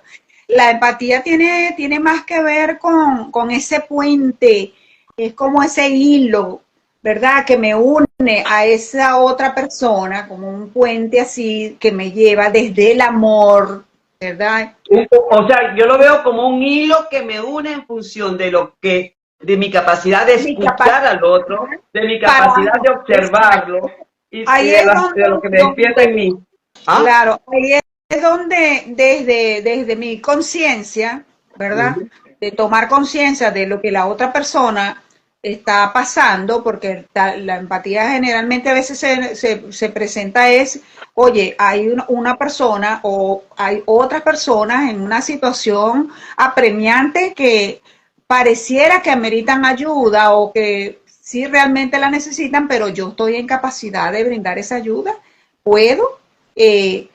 La empatía tiene más que ver con ese puente, es como ese hilo, ¿verdad? Que me une a esa otra persona, como un puente así que me lleva desde el amor, ¿verdad? O sea, yo lo veo como un hilo que me une en función de mi capacidad de Mi escuchar capacidad al otro, de mi para, capacidad de observarlo y ahí es de lo que me despierta en mí. ¿Ah? claro, ahí es donde desde mi conciencia, ¿verdad? Uh-huh. De tomar conciencia de lo que la otra persona está pasando, porque la empatía generalmente a veces se presenta es, oye, hay una persona o hay otras personas en una situación apremiante que pareciera que ameritan ayuda o que sí realmente la necesitan, pero yo estoy en capacidad de brindar esa ayuda, puedo, es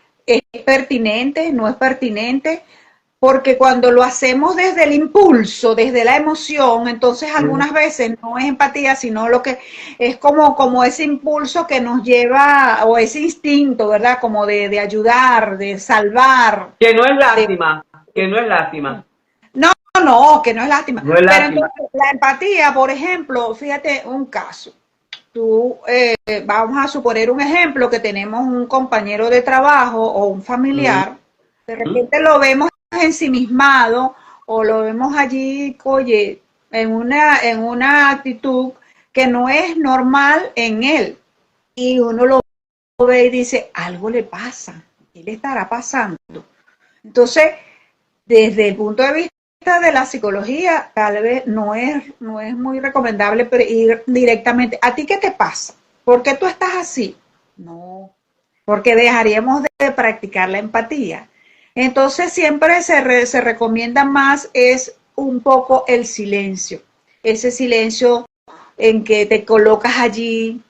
pertinente, no es pertinente, porque cuando lo hacemos desde el impulso, desde la emoción, entonces algunas veces no es empatía, sino lo que es como ese impulso que nos lleva, o ese instinto, ¿verdad? Como de ayudar, de salvar. Que no es De, lástima, que no es lástima. no, no, que no es lástima. No es Pero lástima. entonces la empatía, por ejemplo, fíjate un caso. Tú, vamos a suponer un ejemplo, que tenemos un compañero de trabajo o un familiar, de repente lo vemos ensimismado o lo vemos allí, oye, en una actitud que no es normal en él. Y uno lo ve y dice, algo le pasa, ¿qué le estará pasando? Entonces, desde el punto de vista de la psicología, tal vez no es muy recomendable ir directamente. ¿A ti qué te pasa? ¿Por qué tú estás así? No, porque dejaríamos de practicar la empatía. Entonces siempre se recomienda más es un poco el silencio, ese silencio en que te colocas allí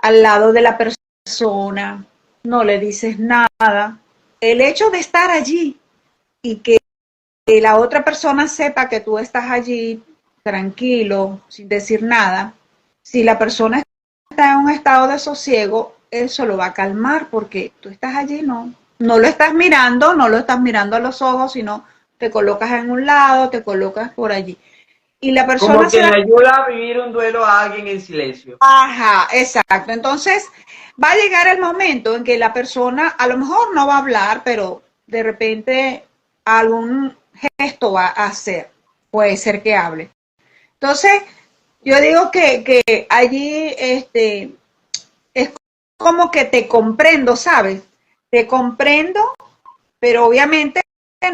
al lado de la persona, no le dices nada. El hecho de estar allí y que la otra persona sepa que tú estás allí tranquilo, sin decir nada, si la persona está en un estado de sosiego, eso lo va a calmar porque tú estás allí, no lo estás mirando, no lo estás mirando a los ojos, sino te colocas en un lado, te colocas por allí. Y la persona Como que le ayuda a vivir un duelo a alguien en silencio. Ajá, exacto. Entonces, va a llegar el momento en que la persona a lo mejor no va a hablar, pero de repente algún gesto va a hacer. Puede ser que hable. Entonces, yo digo que allí es como que te comprendo, ¿sabes? Te comprendo, pero obviamente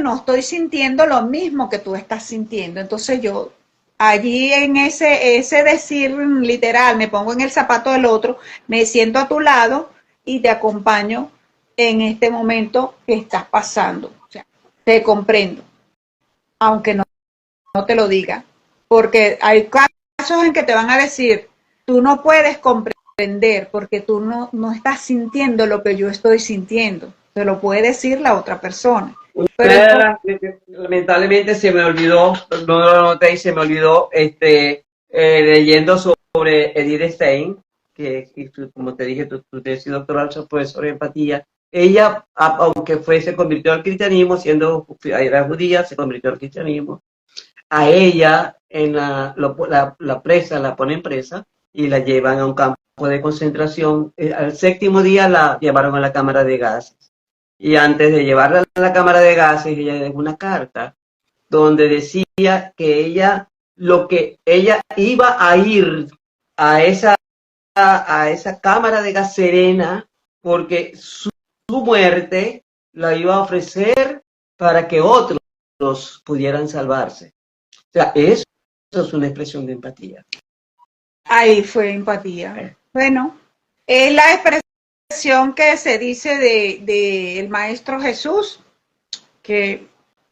no estoy sintiendo lo mismo que tú estás sintiendo. Entonces yo allí en ese decir literal, me pongo en el zapato del otro, me siento a tu lado y te acompaño en este momento que estás pasando. O sea, te comprendo, aunque no te lo diga, porque hay casos en que te van a decir, tú no puedes comprender porque tú no estás sintiendo lo que yo estoy sintiendo. Te lo puede decir la otra persona. Pero Lamentablemente se me olvidó, no lo noté y se me olvidó, leyendo sobre Edith Stein, que como te dije, tu tesis doctoral fue sobre empatía. Ella, aunque se convirtió al cristianismo, era judía, se convirtió al cristianismo. A ella la presa, la ponen presa y la llevan a un campo de concentración. Al séptimo día la llevaron a la cámara de gases. Y antes de llevarla a la cámara de gases, ella dejó una carta donde decía que ella iba a ir a esa cámara de gas Serena porque su muerte la iba a ofrecer para que otros pudieran salvarse. O sea, eso es una expresión de empatía. ahí fue empatía. Bueno, es la expresión que se dice de el Maestro Jesús, que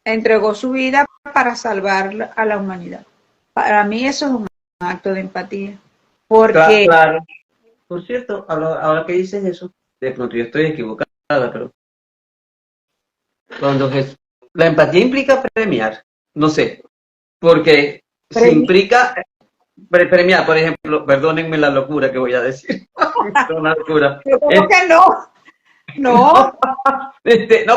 entregó su vida para salvar a la humanidad. Para mí eso es un acto de empatía. Porque, Claro. Por cierto, ahora que dices eso, de pronto yo estoy equivocada, pero la empatía implica premiar, no sé, porque se implica premiar, por ejemplo, perdónenme la locura que voy a decir, es una locura. yo creo que no. No,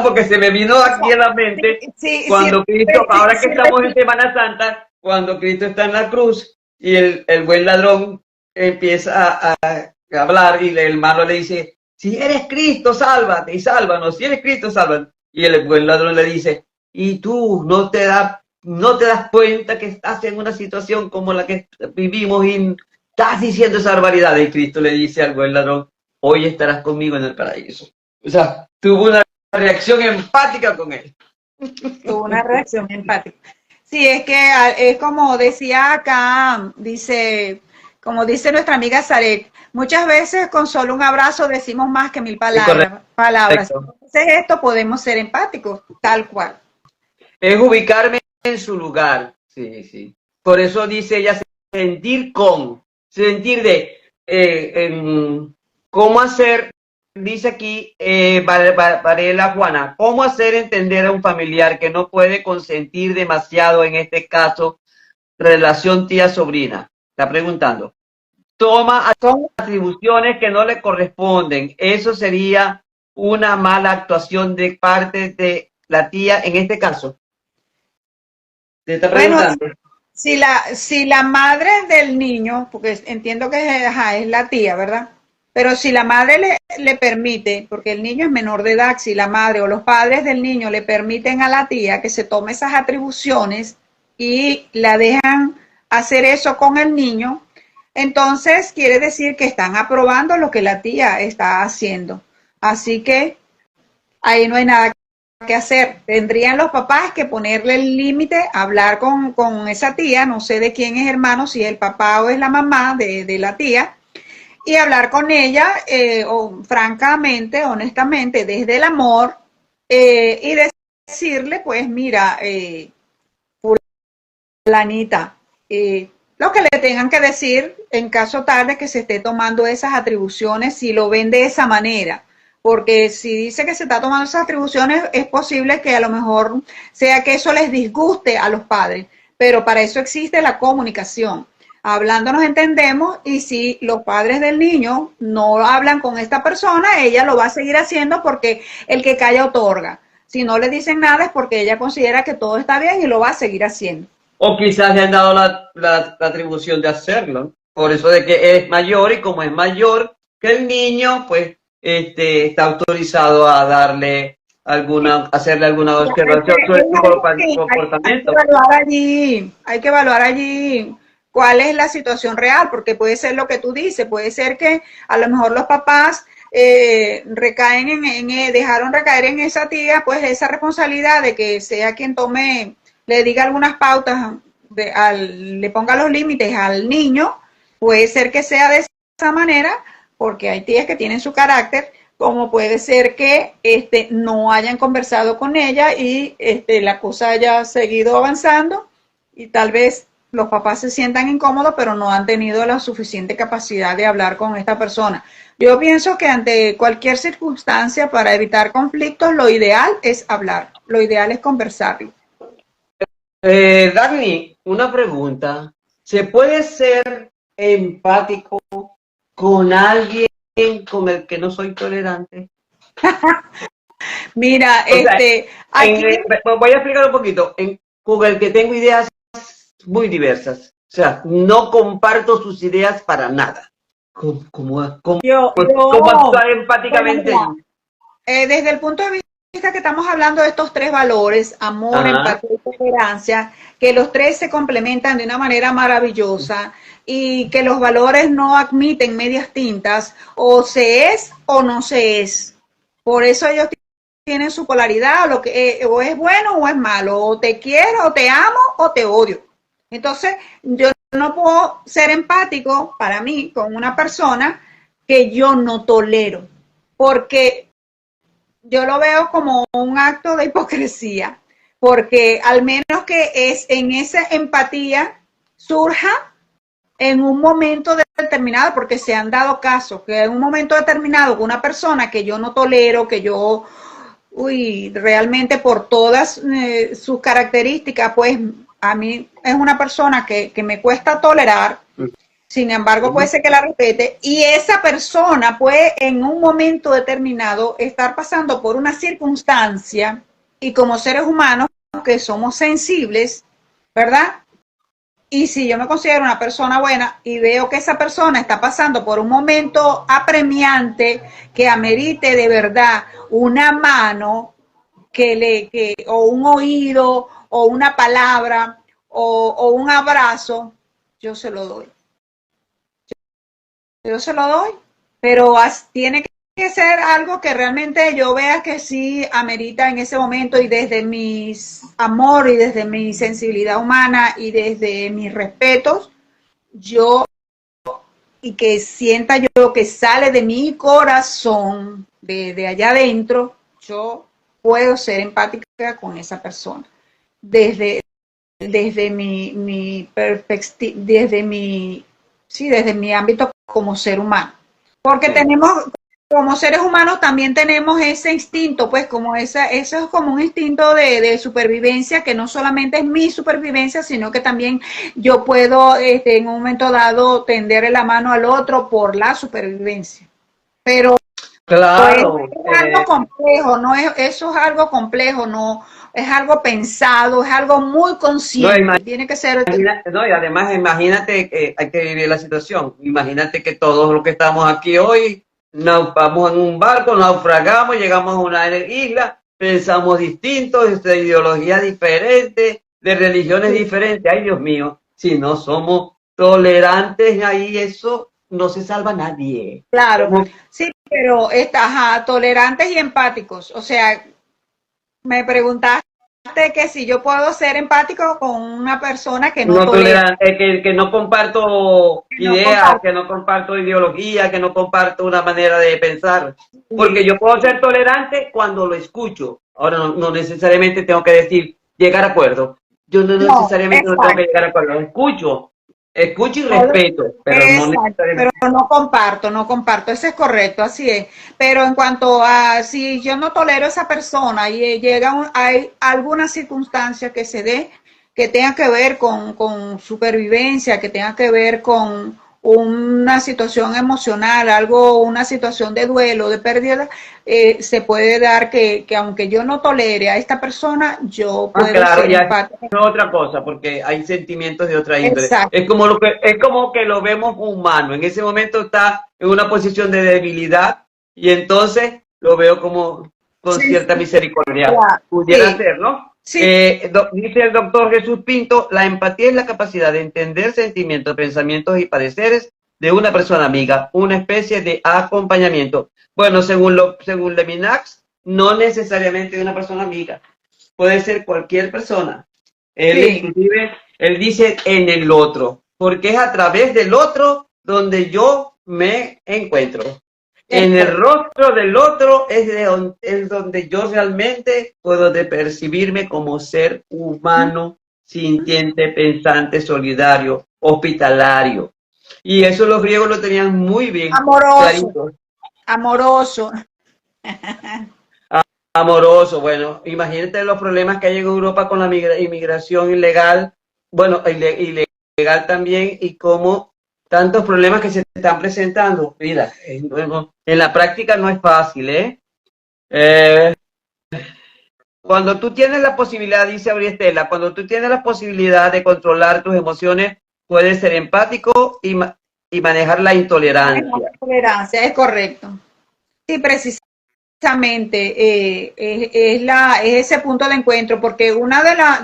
porque se me vino aquí a la mente cuando Cristo, ahora que estamos en Semana Santa, cuando Cristo está en la cruz y el buen ladrón empieza a hablar y el malo le dice, si eres Cristo, sálvate y sálvanos, si eres Cristo, sálvanos. Y el buen ladrón le dice, y tú no te das cuenta que estás en una situación como la que vivimos y estás diciendo esa barbaridad. Y Cristo le dice al buen ladrón, hoy estarás conmigo en el paraíso. O sea, tuvo una reacción empática con él. Tuvo una reacción empática. Sí, es que es como decía acá, dice, como dice nuestra amiga Sarek, muchas veces con solo un abrazo decimos más que mil Es palabras. correcto. Entonces esto podemos ser empáticos, tal cual. Es ubicarme en su lugar. Sí, sí. Por eso dice ella sentir con, sentir de cómo hacer, dice aquí Varela Juana, cómo hacer entender a un familiar que no puede consentir demasiado, en este caso, relación tía-sobrina. Está preguntando. Toma ¿Cómo? atribuciones que no le corresponden. Eso sería una mala actuación de parte de la tía en este caso. Te está Bueno, preguntando. si la madre del niño, porque entiendo que ajá, es la tía, ¿verdad? Pero si la madre le permite, porque el niño es menor de edad, si la madre o los padres del niño le permiten a la tía que se tome esas atribuciones y la dejan hacer eso con el niño, entonces quiere decir que están aprobando lo que la tía está haciendo. Así que ahí no hay nada que hacer. Tendrían los papás que ponerle el límite, hablar con esa tía, no sé de quién es hermano, si es el papá o es la mamá de la tía, y hablar con ella, francamente, honestamente, desde el amor, y decirle, pues mira, fulanita, lo que le tengan que decir en caso tal de que se esté tomando esas atribuciones, si lo ven de esa manera. Porque si dice que se está tomando esas atribuciones, es posible que a lo mejor sea que eso les disguste a los padres, pero para eso existe la comunicación. Hablando nos entendemos, y si los padres del niño no hablan con esta persona, ella lo va a seguir haciendo porque el que calla otorga. Si no le dicen nada es porque ella considera que todo está bien y lo va a seguir haciendo. O quizás le han dado la atribución de hacerlo. Por eso de que es mayor, y como es mayor que el niño, pues está autorizado a darle hacerle alguna observación sobre su comportamiento. Hay que evaluar allí cuál es la situación real, porque puede ser lo que tú dices, puede ser que a lo mejor los papás recaen dejaron recaer en esa tía, pues esa responsabilidad de que sea quien tome, le diga algunas pautas, le ponga los límites al niño, puede ser que sea de esa manera, porque hay tías que tienen su carácter, como puede ser que no hayan conversado con ella y la cosa haya seguido avanzando y tal vez los papás se sientan incómodos, pero no han tenido la suficiente capacidad de hablar con esta persona. Yo pienso que ante cualquier circunstancia, para evitar conflictos, lo ideal es hablar, lo ideal es conversarlo. Dagny, una pregunta. ¿Se puede ser empático con alguien con el que no soy tolerante? Mira, O sea, aquí voy a explicar un poquito. Con el que tengo ideas muy diversas. O sea, no comparto sus ideas para nada. ¿Cómo yo, actuar bueno, empáticamente mira, allí? desde el punto de vista que estamos hablando de estos tres valores, amor, Ajá. empatía y tolerancia, que los tres se complementan de una manera maravillosa y que los valores no admiten medias tintas, o se es o no se es. Por eso ellos tienen su polaridad, o es bueno o es malo, o te quiero, o te amo, o te odio. Entonces, yo no puedo ser empático para mí con una persona que yo no tolero, porque yo lo veo como un acto de hipocresía, porque al menos que es en esa empatía surja en un momento determinado, porque se han dado casos que en un momento determinado con una persona que yo no tolero, que yo, realmente por todas sus características, pues a mí es una persona que me cuesta tolerar. Sin embargo, puede ser que la respete, y esa persona puede en un momento determinado estar pasando por una circunstancia, y como seres humanos que somos sensibles, ¿verdad? Y si yo me considero una persona buena y veo que esa persona está pasando por un momento apremiante que amerite de verdad una mano o un oído o una palabra o un abrazo, yo se lo doy. Yo se lo doy, pero tiene que ser algo que realmente yo vea que sí amerita en ese momento y desde mi amor y desde mi sensibilidad humana y desde mis respetos, yo y que sienta yo que sale de mi corazón, de allá adentro, yo puedo ser empática con esa persona. Desde, desde mi perspectiva, desde mi ámbito como ser humano. Porque tenemos, como seres humanos también tenemos ese instinto, pues como eso es como un instinto de supervivencia, que no solamente es mi supervivencia, sino que también yo puedo en un momento dado tenderle la mano al otro por la supervivencia. Pero Claro, es algo complejo, no es, eso es algo complejo, no es algo pensado, es algo muy no, consciente, tiene que ser. no, y además imagínate que hay que vivir la situación. Imagínate que todos los que estamos aquí hoy vamos en un barco, naufragamos, llegamos a una isla, pensamos distintos, de ideologías diferentes, de religiones diferentes. Ay, Dios mío, si no somos tolerantes, ahí eso no se salva a nadie. Claro, sí, pero ajá, tolerantes y empáticos. O sea, me preguntaste que si yo puedo ser empático con una persona que no No tolera. tolerante, que no comparto Que no ideas, comparto. que no comparto ideología, que no comparto una manera de pensar. Porque yo puedo ser tolerante cuando lo escucho. Ahora no necesariamente tengo que decir llegar a acuerdo. Yo no No, necesariamente no tengo que exacto. llegar a acuerdo. Escucho y respeto, pero no Exacto, pero necesariamente. no comparto, eso es correcto, así es. Pero en cuanto a si yo no tolero a esa persona y hay alguna circunstancia que se dé que tenga que ver con supervivencia, que tenga que ver con una situación emocional, algo, una situación de duelo, de pérdida, se puede dar que aunque yo no tolere a esta persona, yo puedo Claro, ser ya es empática. otra cosa, porque hay sentimientos de otra índole. Exacto. Es como que lo vemos humano. En ese momento está en una posición de debilidad y entonces lo veo como con Sí, cierta sí, misericordia. claro. Pudiera Sí, ser, ¿no? sí. Dice el doctor Jesús Pinto, la empatía es la capacidad de entender sentimientos, pensamientos y padeceres de una persona amiga, una especie de acompañamiento. Bueno, según Leminax, no necesariamente de una persona amiga, puede ser cualquier persona. Él Sí, inclusive, él dice en el otro, porque es a través del otro donde yo me encuentro. es En el correcto. rostro del otro es donde yo realmente puedo de percibirme como ser humano, sintiente, pensante, solidario, hospitalario. Y eso los griegos lo tenían muy bien Amoroso, clarito. amoroso. Amoroso, bueno, imagínate los problemas que hay en Europa con la inmigración ilegal, bueno, ilegal también, y cómo tantos problemas que se están presentando. Mira, en la práctica no es fácil, ¿eh? Eh, Cuando tú tienes la posibilidad, dice Auriestela, cuando tú tienes la posibilidad de controlar tus emociones, puedes ser empático y manejar la intolerancia. Tolerancia, es correcto. Sí, precisamente es ese punto de encuentro, porque una de las,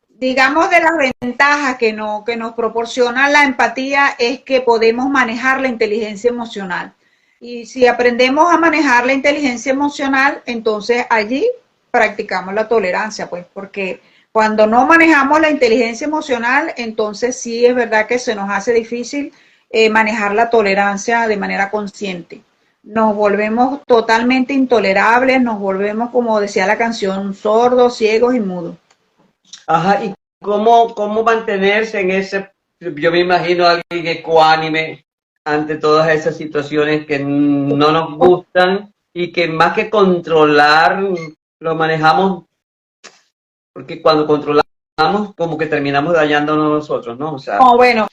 digamos, de las ventajas que nos proporciona la empatía es que podemos manejar la inteligencia emocional. Y si aprendemos a manejar la inteligencia emocional, entonces allí practicamos la tolerancia, pues, porque cuando no manejamos la inteligencia emocional, entonces sí es verdad que se nos hace difícil manejar la tolerancia de manera consciente. Nos volvemos totalmente intolerables, nos volvemos, como decía la canción, sordos, ciegos y mudos. Ajá, y cómo mantenerse en ese, yo me imagino a alguien ecuánime ante todas esas situaciones que no nos gustan y que más que controlar, lo manejamos, porque cuando controlamos, como que terminamos dañándonos nosotros, ¿no? O sea, Oh, bueno,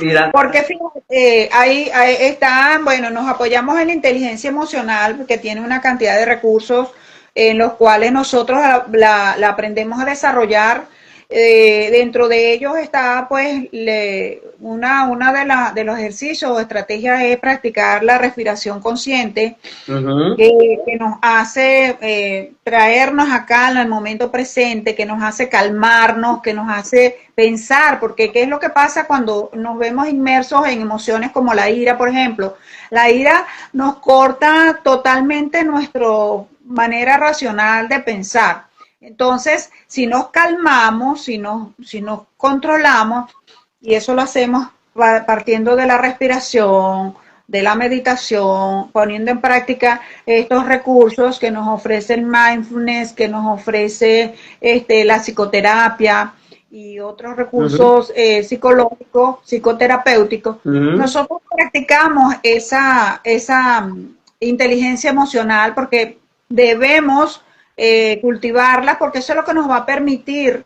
mira, porque fíjate, ahí está, bueno, nos apoyamos en la inteligencia emocional, que tiene una cantidad de recursos en los cuales nosotros la aprendemos a desarrollar Dentro de ellos está pues una de los ejercicios o estrategias es practicar la respiración consciente, que nos hace traernos acá en el momento presente, que nos hace calmarnos, que nos hace pensar, porque ¿qué es lo que pasa cuando nos vemos inmersos en emociones como la ira, por ejemplo? La ira nos corta totalmente nuestra manera racional de pensar. Entonces, si nos calmamos, si nos controlamos, y eso lo hacemos partiendo de la respiración, de la meditación, poniendo en práctica estos recursos que nos ofrece el mindfulness, que nos ofrece la psicoterapia y otros recursos psicológicos, psicoterapéuticos, nosotros practicamos esa inteligencia emocional porque debemos cultivarla, porque eso es lo que nos va a permitir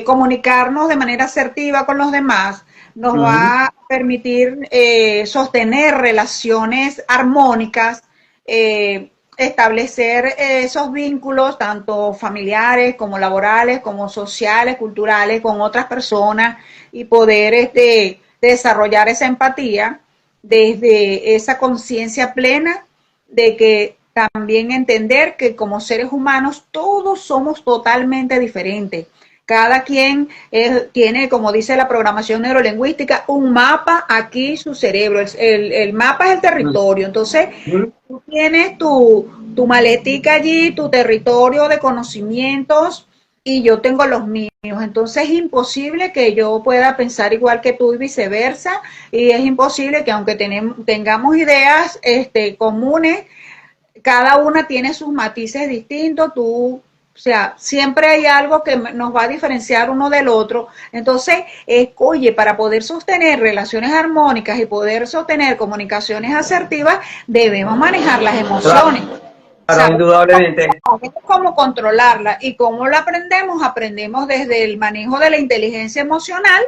comunicarnos de manera asertiva con los demás, nos va a permitir sostener relaciones armónicas, establecer esos vínculos, tanto familiares como laborales, como sociales, culturales, con otras personas y poder desarrollar esa empatía desde esa conciencia plena de que también entender que como seres humanos todos somos totalmente diferentes. Cada quien tiene, como dice la programación neurolingüística, un mapa aquí, su cerebro. El mapa es el territorio. Entonces, tú tienes tu maletica allí, tu territorio de conocimientos, y yo tengo los míos. Entonces, es imposible que yo pueda pensar igual que tú y viceversa. Y es imposible que aunque tengamos ideas comunes, cada una tiene sus matices distintos, o sea, siempre hay algo que nos va a diferenciar uno del otro. Entonces, oye, para poder sostener relaciones armónicas y poder sostener comunicaciones asertivas, debemos manejar las emociones. Claro, indudablemente. Cómo controlarla y cómo la aprendemos. Aprendemos desde el manejo de la inteligencia emocional.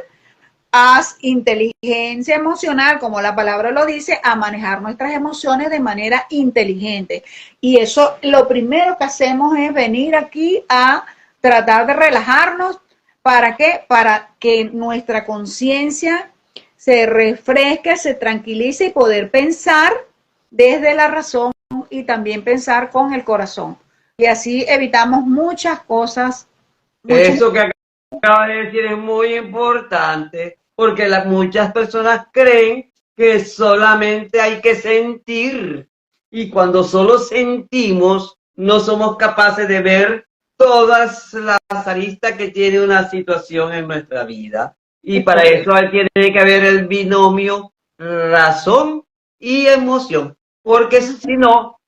Haz inteligencia emocional, como la palabra lo dice, a manejar nuestras emociones de manera inteligente. Y eso, lo primero que hacemos es venir aquí a tratar de relajarnos. ¿Para qué? Para que nuestra conciencia se refresque, se tranquilice y poder pensar desde la razón y también pensar con el corazón. Y así evitamos muchas cosas. Eso que acaba de decir es muy importante, porque muchas personas creen que solamente hay que sentir, y cuando solo sentimos no somos capaces de ver todas las aristas que tiene una situación en nuestra vida. Y para eso tiene que haber el binomio razón y emoción, porque si no,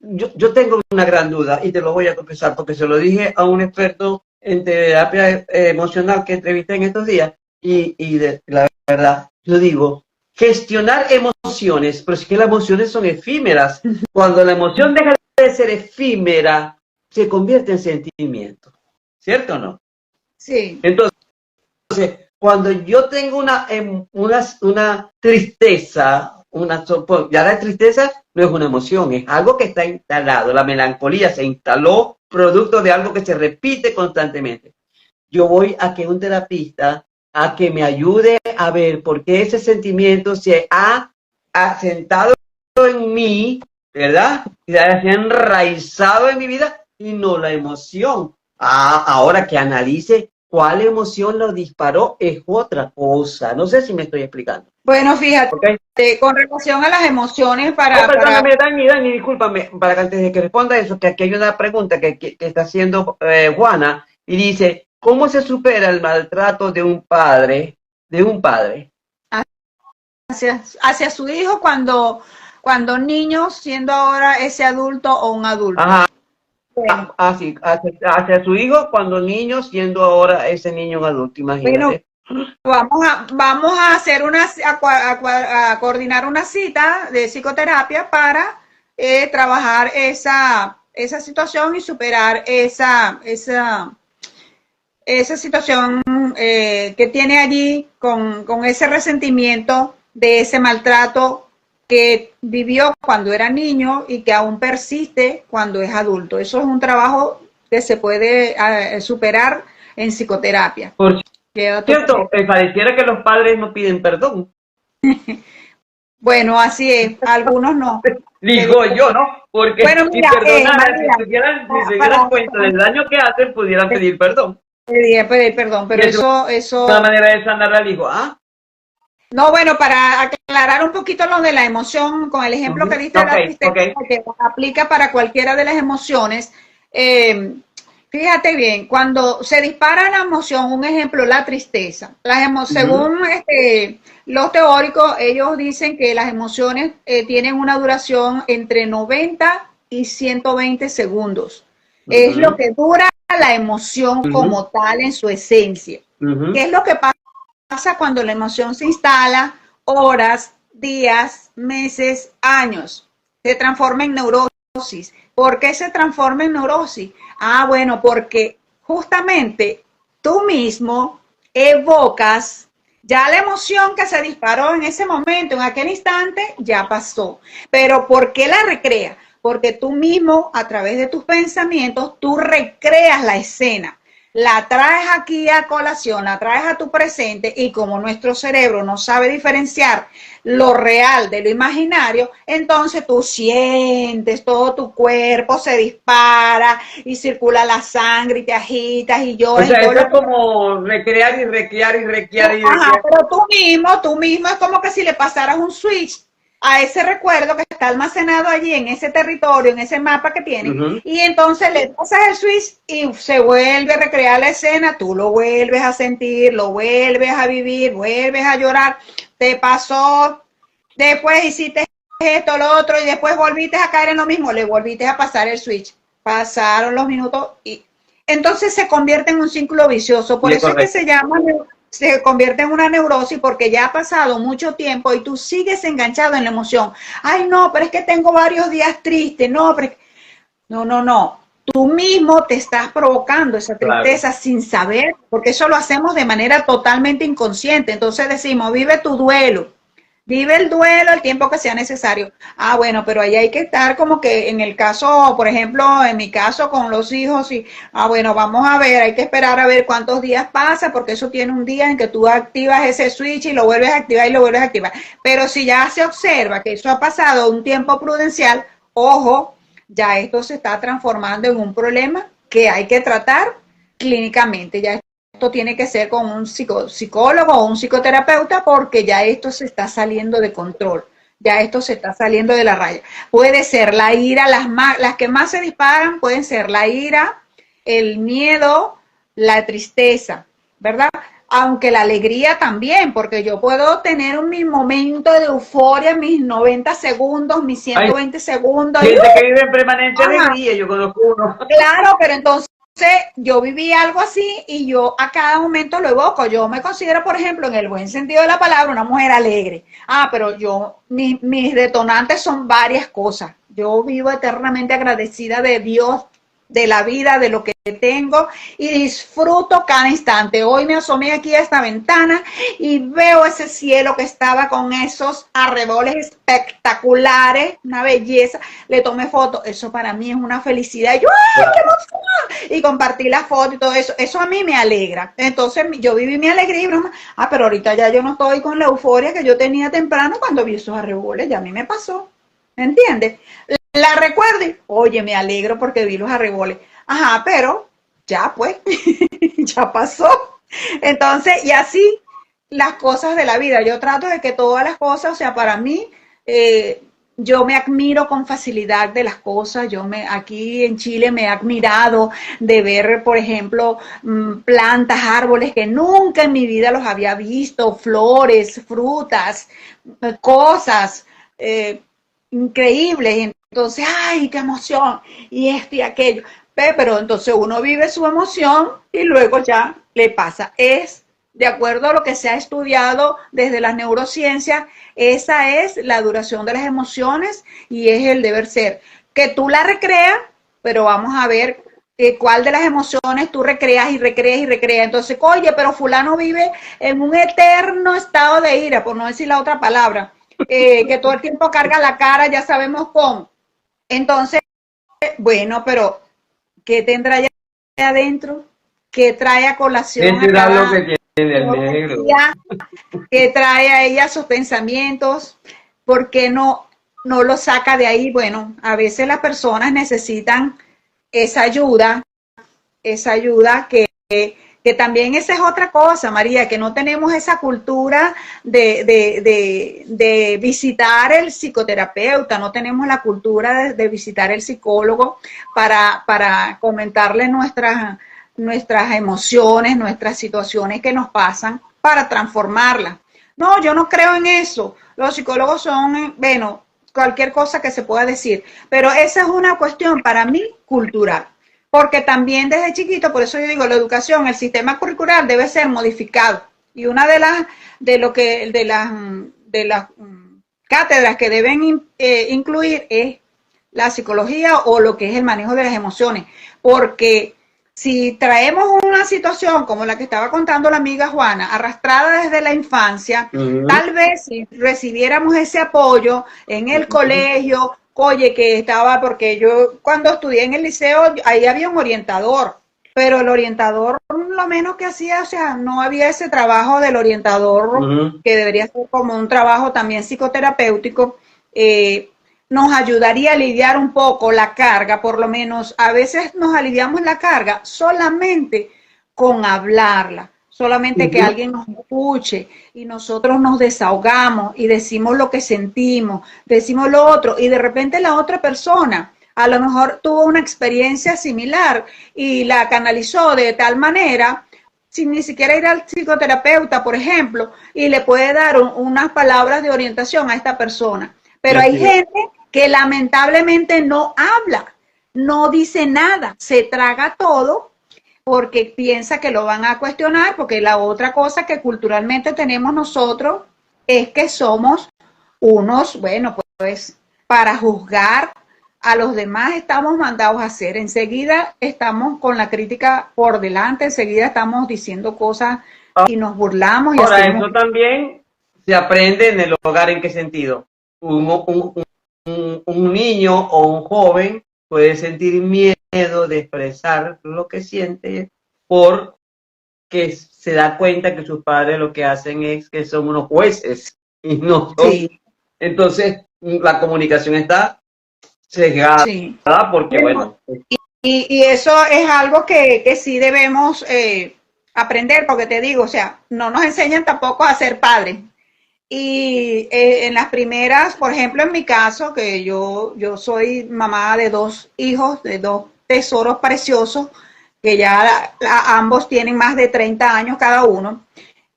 yo tengo una gran duda y te lo voy a confesar porque se lo dije a un experto en terapia emocional que entrevisté en estos días y la verdad, yo digo, gestionar emociones, pero es que las emociones son efímeras. Cuando la emoción deja de ser efímera, se convierte en sentimiento, ¿cierto o no? Sí. Entonces, cuando yo tengo una tristeza, ya la tristeza no es una emoción, es algo que está instalado. La melancolía se instaló producto de algo que se repite constantemente. Yo voy a que un terapista, a que me ayude a ver por qué ese sentimiento se ha asentado en mí, ¿verdad? Se ha enraizado en mi vida y no la emoción. Ahora que analice cuál emoción lo disparó es otra cosa. No sé si me estoy explicando. Bueno, fíjate, con relación a las emociones Perdóname, Dani, discúlpame, para que antes de que responda eso, que aquí hay una pregunta que está haciendo Juana, y dice, ¿cómo se supera el maltrato de un padre hacia su hijo cuando niño, siendo ahora ese adulto o un adulto? Ajá. Bueno. Así, hacia su hijo cuando niño, siendo ahora ese niño un adulto, imagínate. Bueno, vamos a hacer a coordinar una cita de psicoterapia para trabajar esa situación y superar esa situación que tiene allí con ese resentimiento de ese maltrato que vivió cuando era niño y que aún persiste cuando es adulto. Eso es un trabajo que se puede superar en psicoterapia. Por cierto, pareciera que los padres no piden perdón. Bueno, así es, algunos no. Digo yo, ¿no? Porque bueno, si mira, perdonaran, si se dieran cuenta del daño que hacen, pudieran pedir perdón. Pedir perdón, pero eso... Una manera de sanar al hijo, ¿ah? No, bueno, para aclarar un poquito lo de la emoción, con el ejemplo que diste de la tristeza, que aplica para cualquiera de las emociones, fíjate bien, cuando se dispara la emoción, un ejemplo, la tristeza, según los teóricos, ellos dicen que las emociones tienen una duración entre 90 y 120 segundos. Es lo que dura la emoción como tal en su esencia. ¿Qué es lo que pasa cuando la emoción se instala? Horas, días, meses, años. Se transforma en neurosis. ¿Por qué se transforma en neurosis? Ah, bueno, porque justamente tú mismo evocas ya la emoción que se disparó en ese momento, en aquel instante, ya pasó. Pero ¿por qué la recrea? Porque tú mismo, a través de tus pensamientos, tú recreas la escena. La traes aquí a colación, la traes a tu presente, y como nuestro cerebro no sabe diferenciar lo real de lo imaginario, entonces tú sientes, todo tu cuerpo se dispara y circula la sangre y te agitas y lloras. O sea, eso es como recrear y recrear y recrear y recrear. Ajá, pero tú mismo es como que si le pasaras un switch a ese recuerdo que está almacenado allí en ese territorio, en ese mapa que tiene, y entonces le pasas el switch y se vuelve a recrear la escena, tú lo vuelves a sentir, lo vuelves a vivir, vuelves a llorar, te pasó, después hiciste esto, lo otro, y después volviste a caer en lo mismo, le volviste a pasar el switch, pasaron los minutos y entonces se convierte en un ciclo vicioso, por eso es que se convierte en una neurosis, porque ya ha pasado mucho tiempo y tú sigues enganchado en la emoción. Ay, no, pero es que tengo varios días tristes. No, pero no. Tú mismo te estás provocando esa tristeza sin saber, porque eso lo hacemos de manera totalmente inconsciente. Entonces decimos, vive tu duelo. Vive el duelo el tiempo que sea necesario. Ah, bueno, pero ahí hay que estar como que en el caso, por ejemplo, en mi caso con los hijos, y, bueno, vamos a ver, hay que esperar a ver cuántos días pasa, porque eso tiene un día en que tú activas ese switch y lo vuelves a activar y lo vuelves a activar. Pero si ya se observa que eso ha pasado un tiempo prudencial, ojo, ya esto se está transformando en un problema que hay que tratar clínicamente. Ya esto tiene que ser con un psicólogo o un psicoterapeuta, porque ya esto se está saliendo de control, ya esto se está saliendo de la raya. Puede ser la ira, las que más se disparan pueden ser la ira, el miedo, la tristeza, ¿verdad? Aunque la alegría también, porque yo puedo tener mi momento de euforia, mis 90 segundos, mis 120 segundos. Gente que vive en permanente alegría, yo conozco uno. Claro, pero entonces yo viví algo así y yo a cada momento lo evoco. Yo me considero, por ejemplo, en el buen sentido de la palabra, una mujer alegre. Pero mis detonantes son varias cosas. Yo vivo eternamente agradecida de Dios, de la vida, de lo que tengo, y disfruto cada instante. Hoy me asomé aquí a esta ventana y veo ese cielo que estaba con esos arreboles espectaculares, una belleza. Le tomé foto. Eso para mí es una felicidad. Yo, ¡ay, qué emoción! Y compartí la foto y todo eso. Eso a mí me alegra. Entonces yo viví mi alegría y broma. Pero ahorita ya yo no estoy con la euforia que yo tenía temprano cuando vi esos arreboles. Ya a mí me pasó. ¿Entiendes? La recuerdo y, oye, me alegro porque vi los arreboles. Pero ya pues, ya pasó. Entonces, y así las cosas de la vida. Yo trato de que todas las cosas, o sea, para mí, yo me admiro con facilidad de las cosas. Aquí en Chile me he admirado de ver, por ejemplo, plantas, árboles que nunca en mi vida los había visto, flores, frutas, cosas increíbles. Entonces, ¡ay, qué emoción! Y esto y aquello. Pero entonces uno vive su emoción y luego ya le pasa. Es, de acuerdo a lo que se ha estudiado desde las neurociencias, esa es la duración de las emociones y es el deber ser. Que tú la recreas, pero vamos a ver cuál de las emociones tú recreas y recreas y recreas. Entonces, oye, pero fulano vive en un eterno estado de ira, por no decir la otra palabra, que todo el tiempo carga la cara, ya sabemos cómo. Entonces, bueno, pero ¿qué tendrá ya adentro? que trae a colación a Mencionar lo cada que tiene el negro. día, que trae a ella sus pensamientos, ¿por qué no lo saca de ahí? Bueno, a veces las personas necesitan esa ayuda que también esa es otra cosa, María, que no tenemos esa cultura de visitar el psicoterapeuta, no tenemos la cultura de visitar el psicólogo para comentarle nuestras emociones, nuestras situaciones que nos pasan, para transformarlas. No, yo no creo en eso. Los psicólogos son, bueno, cualquier cosa que se pueda decir, pero esa es una cuestión para mí cultural. Porque también desde chiquito, por eso yo digo, la educación, el sistema curricular debe ser modificado. Y una de las cátedras que deben incluir es la psicología o lo que es el manejo de las emociones. Porque si traemos una situación como la que estaba contando la amiga Juana, arrastrada desde la infancia, tal vez si recibiéramos ese apoyo en el colegio, oye, que estaba, porque yo cuando estudié en el liceo, ahí había un orientador, pero el orientador lo menos que hacía, o sea, no había ese trabajo del orientador, que debería ser como un trabajo también psicoterapéutico, nos ayudaría a aliviar un poco la carga, por lo menos a veces nos aliviamos la carga solamente con hablarla, solamente que alguien nos escuche y nosotros nos desahogamos y decimos lo que sentimos, decimos lo otro y de repente la otra persona a lo mejor tuvo una experiencia similar y la canalizó de tal manera sin ni siquiera ir al psicoterapeuta, por ejemplo, y le puede dar unas palabras de orientación a esta persona. Pero hay gente que lamentablemente no habla, no dice nada, se traga todo porque piensa que lo van a cuestionar, porque la otra cosa que culturalmente tenemos nosotros es que somos unos, bueno, pues para juzgar a los demás estamos mandados a hacer. Enseguida estamos con la crítica por delante, enseguida estamos diciendo cosas y nos burlamos. Y Ahora, hacemos... eso también se aprende en el hogar. ¿En qué sentido? Un niño o un joven puede sentir miedo de expresar lo que siente porque se da cuenta que sus padres lo que hacen es que son unos jueces y no son. Sí. Entonces, la comunicación está sesgada, sí, porque bueno. Y eso es algo que sí debemos aprender, porque te digo, o sea, no nos enseñan tampoco a ser padres. Y en las primeras, por ejemplo, en mi caso, que yo soy mamá de 2 hijos, de 2 tesoros preciosos, que ya ambos tienen más de 30 años cada uno,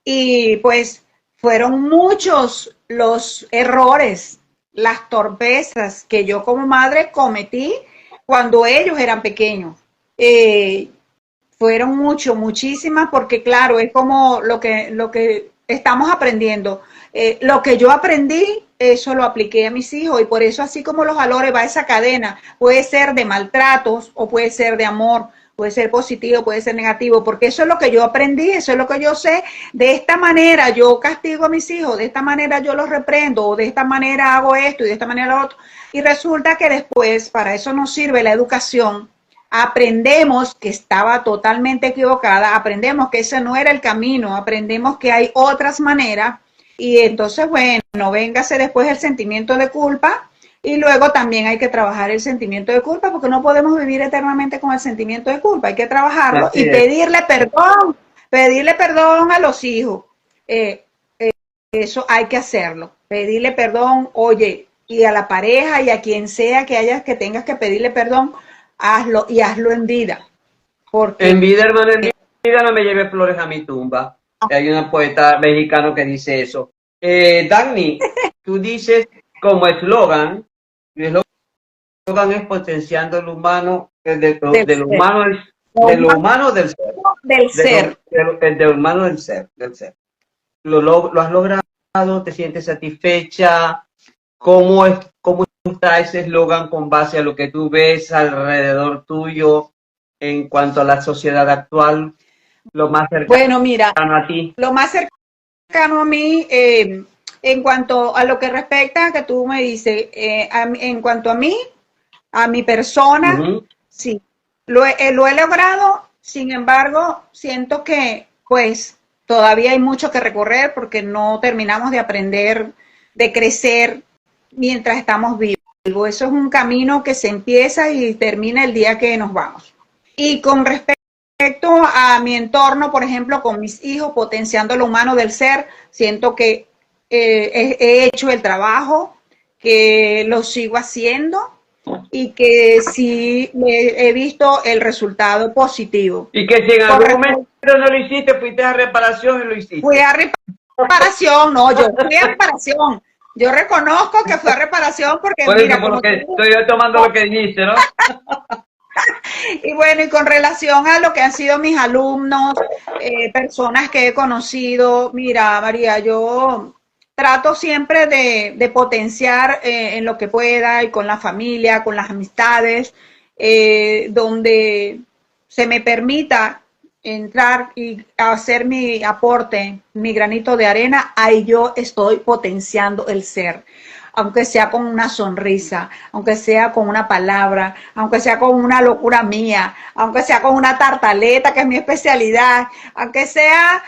y pues fueron muchos los errores, las torpezas que yo como madre cometí cuando ellos eran pequeños. Fueron muchísimas, porque claro, es como lo que estamos aprendiendo. Lo que yo aprendí, eso lo apliqué a mis hijos, y por eso así como los valores va esa cadena, puede ser de maltratos o puede ser de amor, puede ser positivo, puede ser negativo, porque eso es lo que yo aprendí, eso es lo que yo sé. De esta manera yo castigo a mis hijos, de esta manera yo los reprendo, o de esta manera hago esto y de esta manera lo otro. Y resulta que después, para eso nos sirve la educación. Aprendemos que estaba totalmente equivocada, aprendemos que ese no era el camino, aprendemos que hay otras maneras, y entonces, bueno, véngase después el sentimiento de culpa, y luego también hay que trabajar el sentimiento de culpa, porque no podemos vivir eternamente con el sentimiento de culpa, hay que trabajarlo y pedirle perdón a los hijos. Eso hay que hacerlo, pedirle perdón, oye, y a la pareja y a quien sea que tengas que pedirle perdón, hazlo, y hazlo en vida. Porque en vida, hermano, en vida no me lleve flores a mi tumba. Hay una poeta mexicano que dice eso. Dagny, tú dices como eslogan, el eslogan es potenciando el humano, del humano del ser. Lo has logrado, te sientes satisfecha. ¿Cómo está ese eslogan con base a lo que tú ves alrededor tuyo en cuanto a la sociedad actual? Lo más cercano a ti. Lo más cercano a mí, en cuanto a lo que respecta a que tú me dices, en cuanto a mí, a mi persona, sí, lo he logrado Sin embargo, siento que pues todavía hay mucho que recorrer porque no terminamos de aprender, de crecer mientras estamos vivos. Eso es un camino que se empieza y termina el día que nos vamos. Y con respecto a mi entorno, por ejemplo, con mis hijos, potenciando lo humano del ser, siento que he hecho el trabajo, que lo sigo haciendo y que sí he visto el resultado positivo. Y que si en algún momento no lo hiciste, fuiste a reparación y lo hiciste. Fui a reparación, no, yo fui a reparación. Yo reconozco que fue a reparación porque por mira, eso, por lo que estoy tomando lo que dijiste, ¿no? Y bueno, y con relación a lo que han sido mis alumnos, personas que he conocido, mira, María, yo trato siempre de potenciar en lo que pueda y con la familia, con las amistades, donde se me permita entrar y hacer mi aporte, mi granito de arena, ahí yo estoy potenciando el ser, aunque sea con una sonrisa, aunque sea con una palabra, aunque sea con una locura mía, aunque sea con una tartaleta, que es mi especialidad, aunque sea,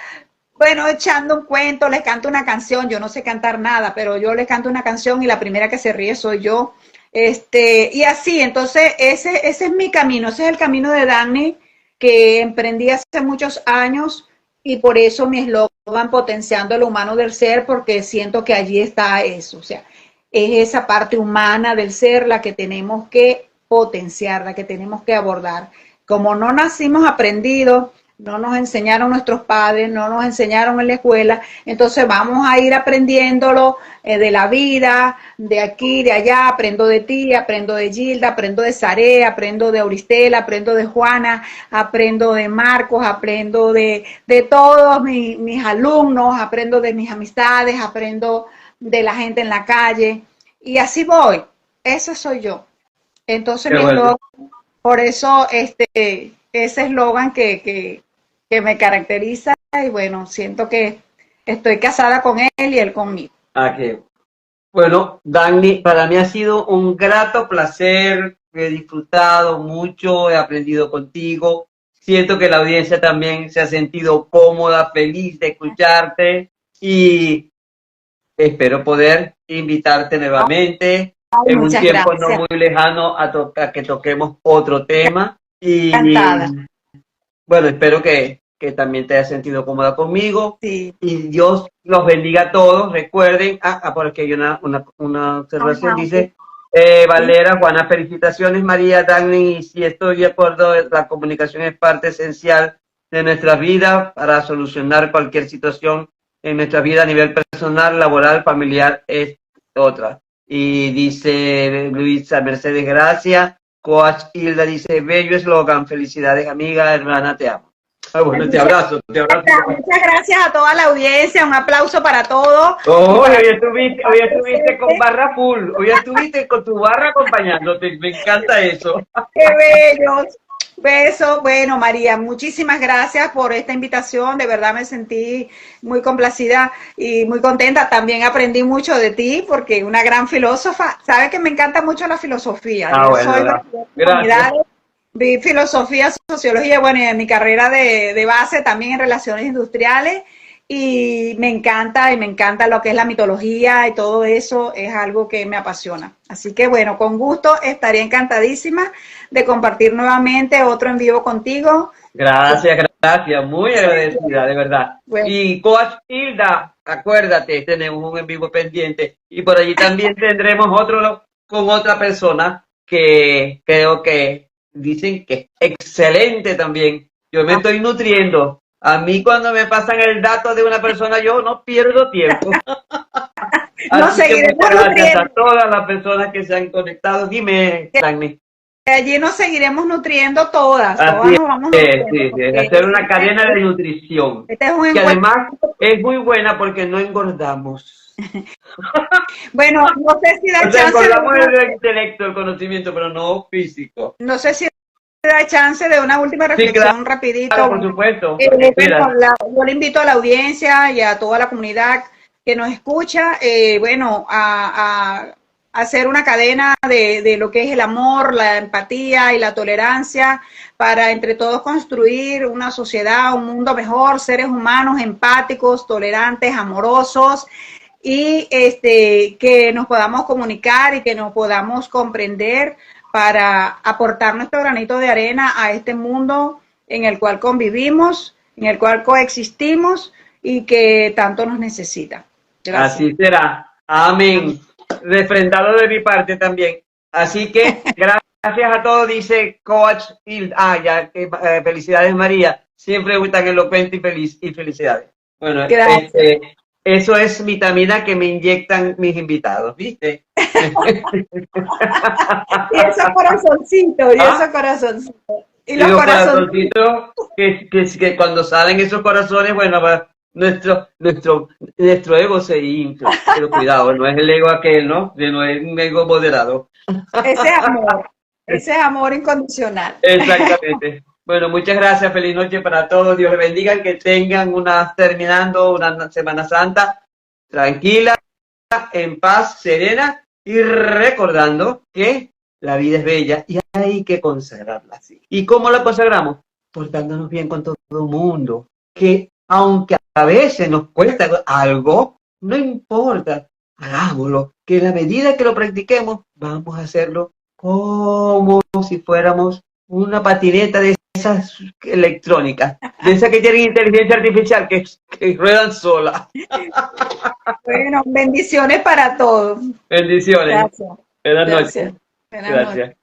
bueno, echando un cuento, les canto una canción, yo no sé cantar nada, pero yo les canto una canción y la primera que se ríe soy yo. Y así, entonces ese es mi camino, ese es el camino de Dagny que emprendí hace muchos años y por eso mi eslogan potenciando lo humano del ser, porque siento que allí está eso, o sea, es esa parte humana del ser la que tenemos que potenciar, la que tenemos que abordar. Como no nacimos aprendidos, no nos enseñaron nuestros padres, no nos enseñaron en la escuela, entonces vamos a ir aprendiéndolo de la vida, de aquí, de allá, aprendo de ti, aprendo de Gilda, aprendo de Saré, aprendo de Auristela, aprendo de Juana, aprendo de Marcos, aprendo de todos mis alumnos, aprendo de mis amistades, aprendo de la gente en la calle, y así voy, ese soy yo. Entonces mi eslogan, por eso ese eslogan que me caracteriza, y bueno, siento que estoy casada con él y él conmigo. Okay. Bueno, Dagny, para mí ha sido un grato placer, he disfrutado mucho, he aprendido contigo, siento que la audiencia también se ha sentido cómoda, feliz de escucharte y espero poder invitarte nuevamente en un tiempo no muy lejano a que toquemos otro tema y encantada. Bueno, espero que también te hayas sentido cómoda conmigo. Sí. Y Dios los bendiga a todos. Recuerden, porque hay una observación, dice Valera, Juana, felicitaciones María, Dagny, y si estoy de acuerdo, la comunicación es parte esencial de nuestra vida para solucionar cualquier situación en nuestra vida a nivel personal, laboral, familiar, es otra. Y dice Luisa Mercedes, gracias. Coach Hilda dice, bello eslogan, felicidades amiga, hermana, te amo. Bueno, te abrazo, te abrazo. Muchas gracias a toda la audiencia, un aplauso para todos. Hoy estuviste con barra full, hoy estuviste con tu barra acompañándote, me encanta eso. Qué bellos. Beso. Bueno, María, muchísimas gracias por esta invitación. De verdad me sentí muy complacida y muy contenta. También aprendí mucho de ti porque una gran filósofa. Sabes que me encanta mucho la filosofía. Yo soy de humanidades, vi filosofía, sociología, bueno, y en mi carrera de base también en relaciones industriales. Y me encanta lo que es la mitología y todo eso es algo que me apasiona. Así que bueno, con gusto estaría encantadísima de compartir nuevamente otro en vivo contigo. Gracias, muy agradecida, de verdad. Bueno. Y Coach Hilda, acuérdate, tenemos un en vivo pendiente y por allí también tendremos otro con otra persona que creo que dicen que es excelente también. Yo me estoy nutriendo. A mí cuando me pasan el dato de una persona, yo no pierdo tiempo. Así que muchas gracias a todas las personas que se han conectado. Dime, Dagny. Allí nos seguiremos nutriendo todas. Así nos vamos nutriendo, sí, hacer una cadena de nutrición. Que además es muy buena porque no engordamos. Bueno, no sé si da chance. Engordamos el intelecto, el conocimiento, pero no físico. No sé si da chance de una última reflexión, sí, claro, rapidito. Claro, por supuesto. Yo le invito a la audiencia y a toda la comunidad que nos escucha, bueno, a hacer una cadena de lo que es el amor, la empatía y la tolerancia para entre todos construir una sociedad, un mundo mejor, seres humanos empáticos, tolerantes, amorosos y que nos podamos comunicar y que nos podamos comprender para aportar nuestro granito de arena a este mundo en el cual convivimos, en el cual coexistimos y que tanto nos necesita. Gracias. Así será. Amén. Refrendado de mi parte también. Así que gracias a todos, dice Coach Hilda. Ya que felicidades, María. Siempre muy tan elocuente y feliz y felicidades. Bueno, eso es vitamina que me inyectan mis invitados, ¿viste? Y esos corazoncitos, y esos corazoncitos. Y los corazoncitos que cuando salen esos corazones, bueno, nuestro ego se infla. Pero cuidado, no es el ego aquel, ¿no? No es un ego moderado. Ese es amor incondicional. Exactamente. Bueno, muchas gracias, feliz noche para todos, Dios les bendiga, que tengan terminando una Semana Santa tranquila, en paz, serena y recordando que la vida es bella y hay que consagrarla así. ¿Y cómo la consagramos? Portándonos bien con todo el mundo, que aunque a veces nos cuesta algo, no importa, hagámoslo, que en la medida que lo practiquemos, vamos a hacerlo como si fuéramos una patineta de esas electrónicas, de esas que tienen inteligencia artificial, que ruedan sola. Bueno, bendiciones para todos. Bendiciones. Gracias. Buenas noches. Buenas noches.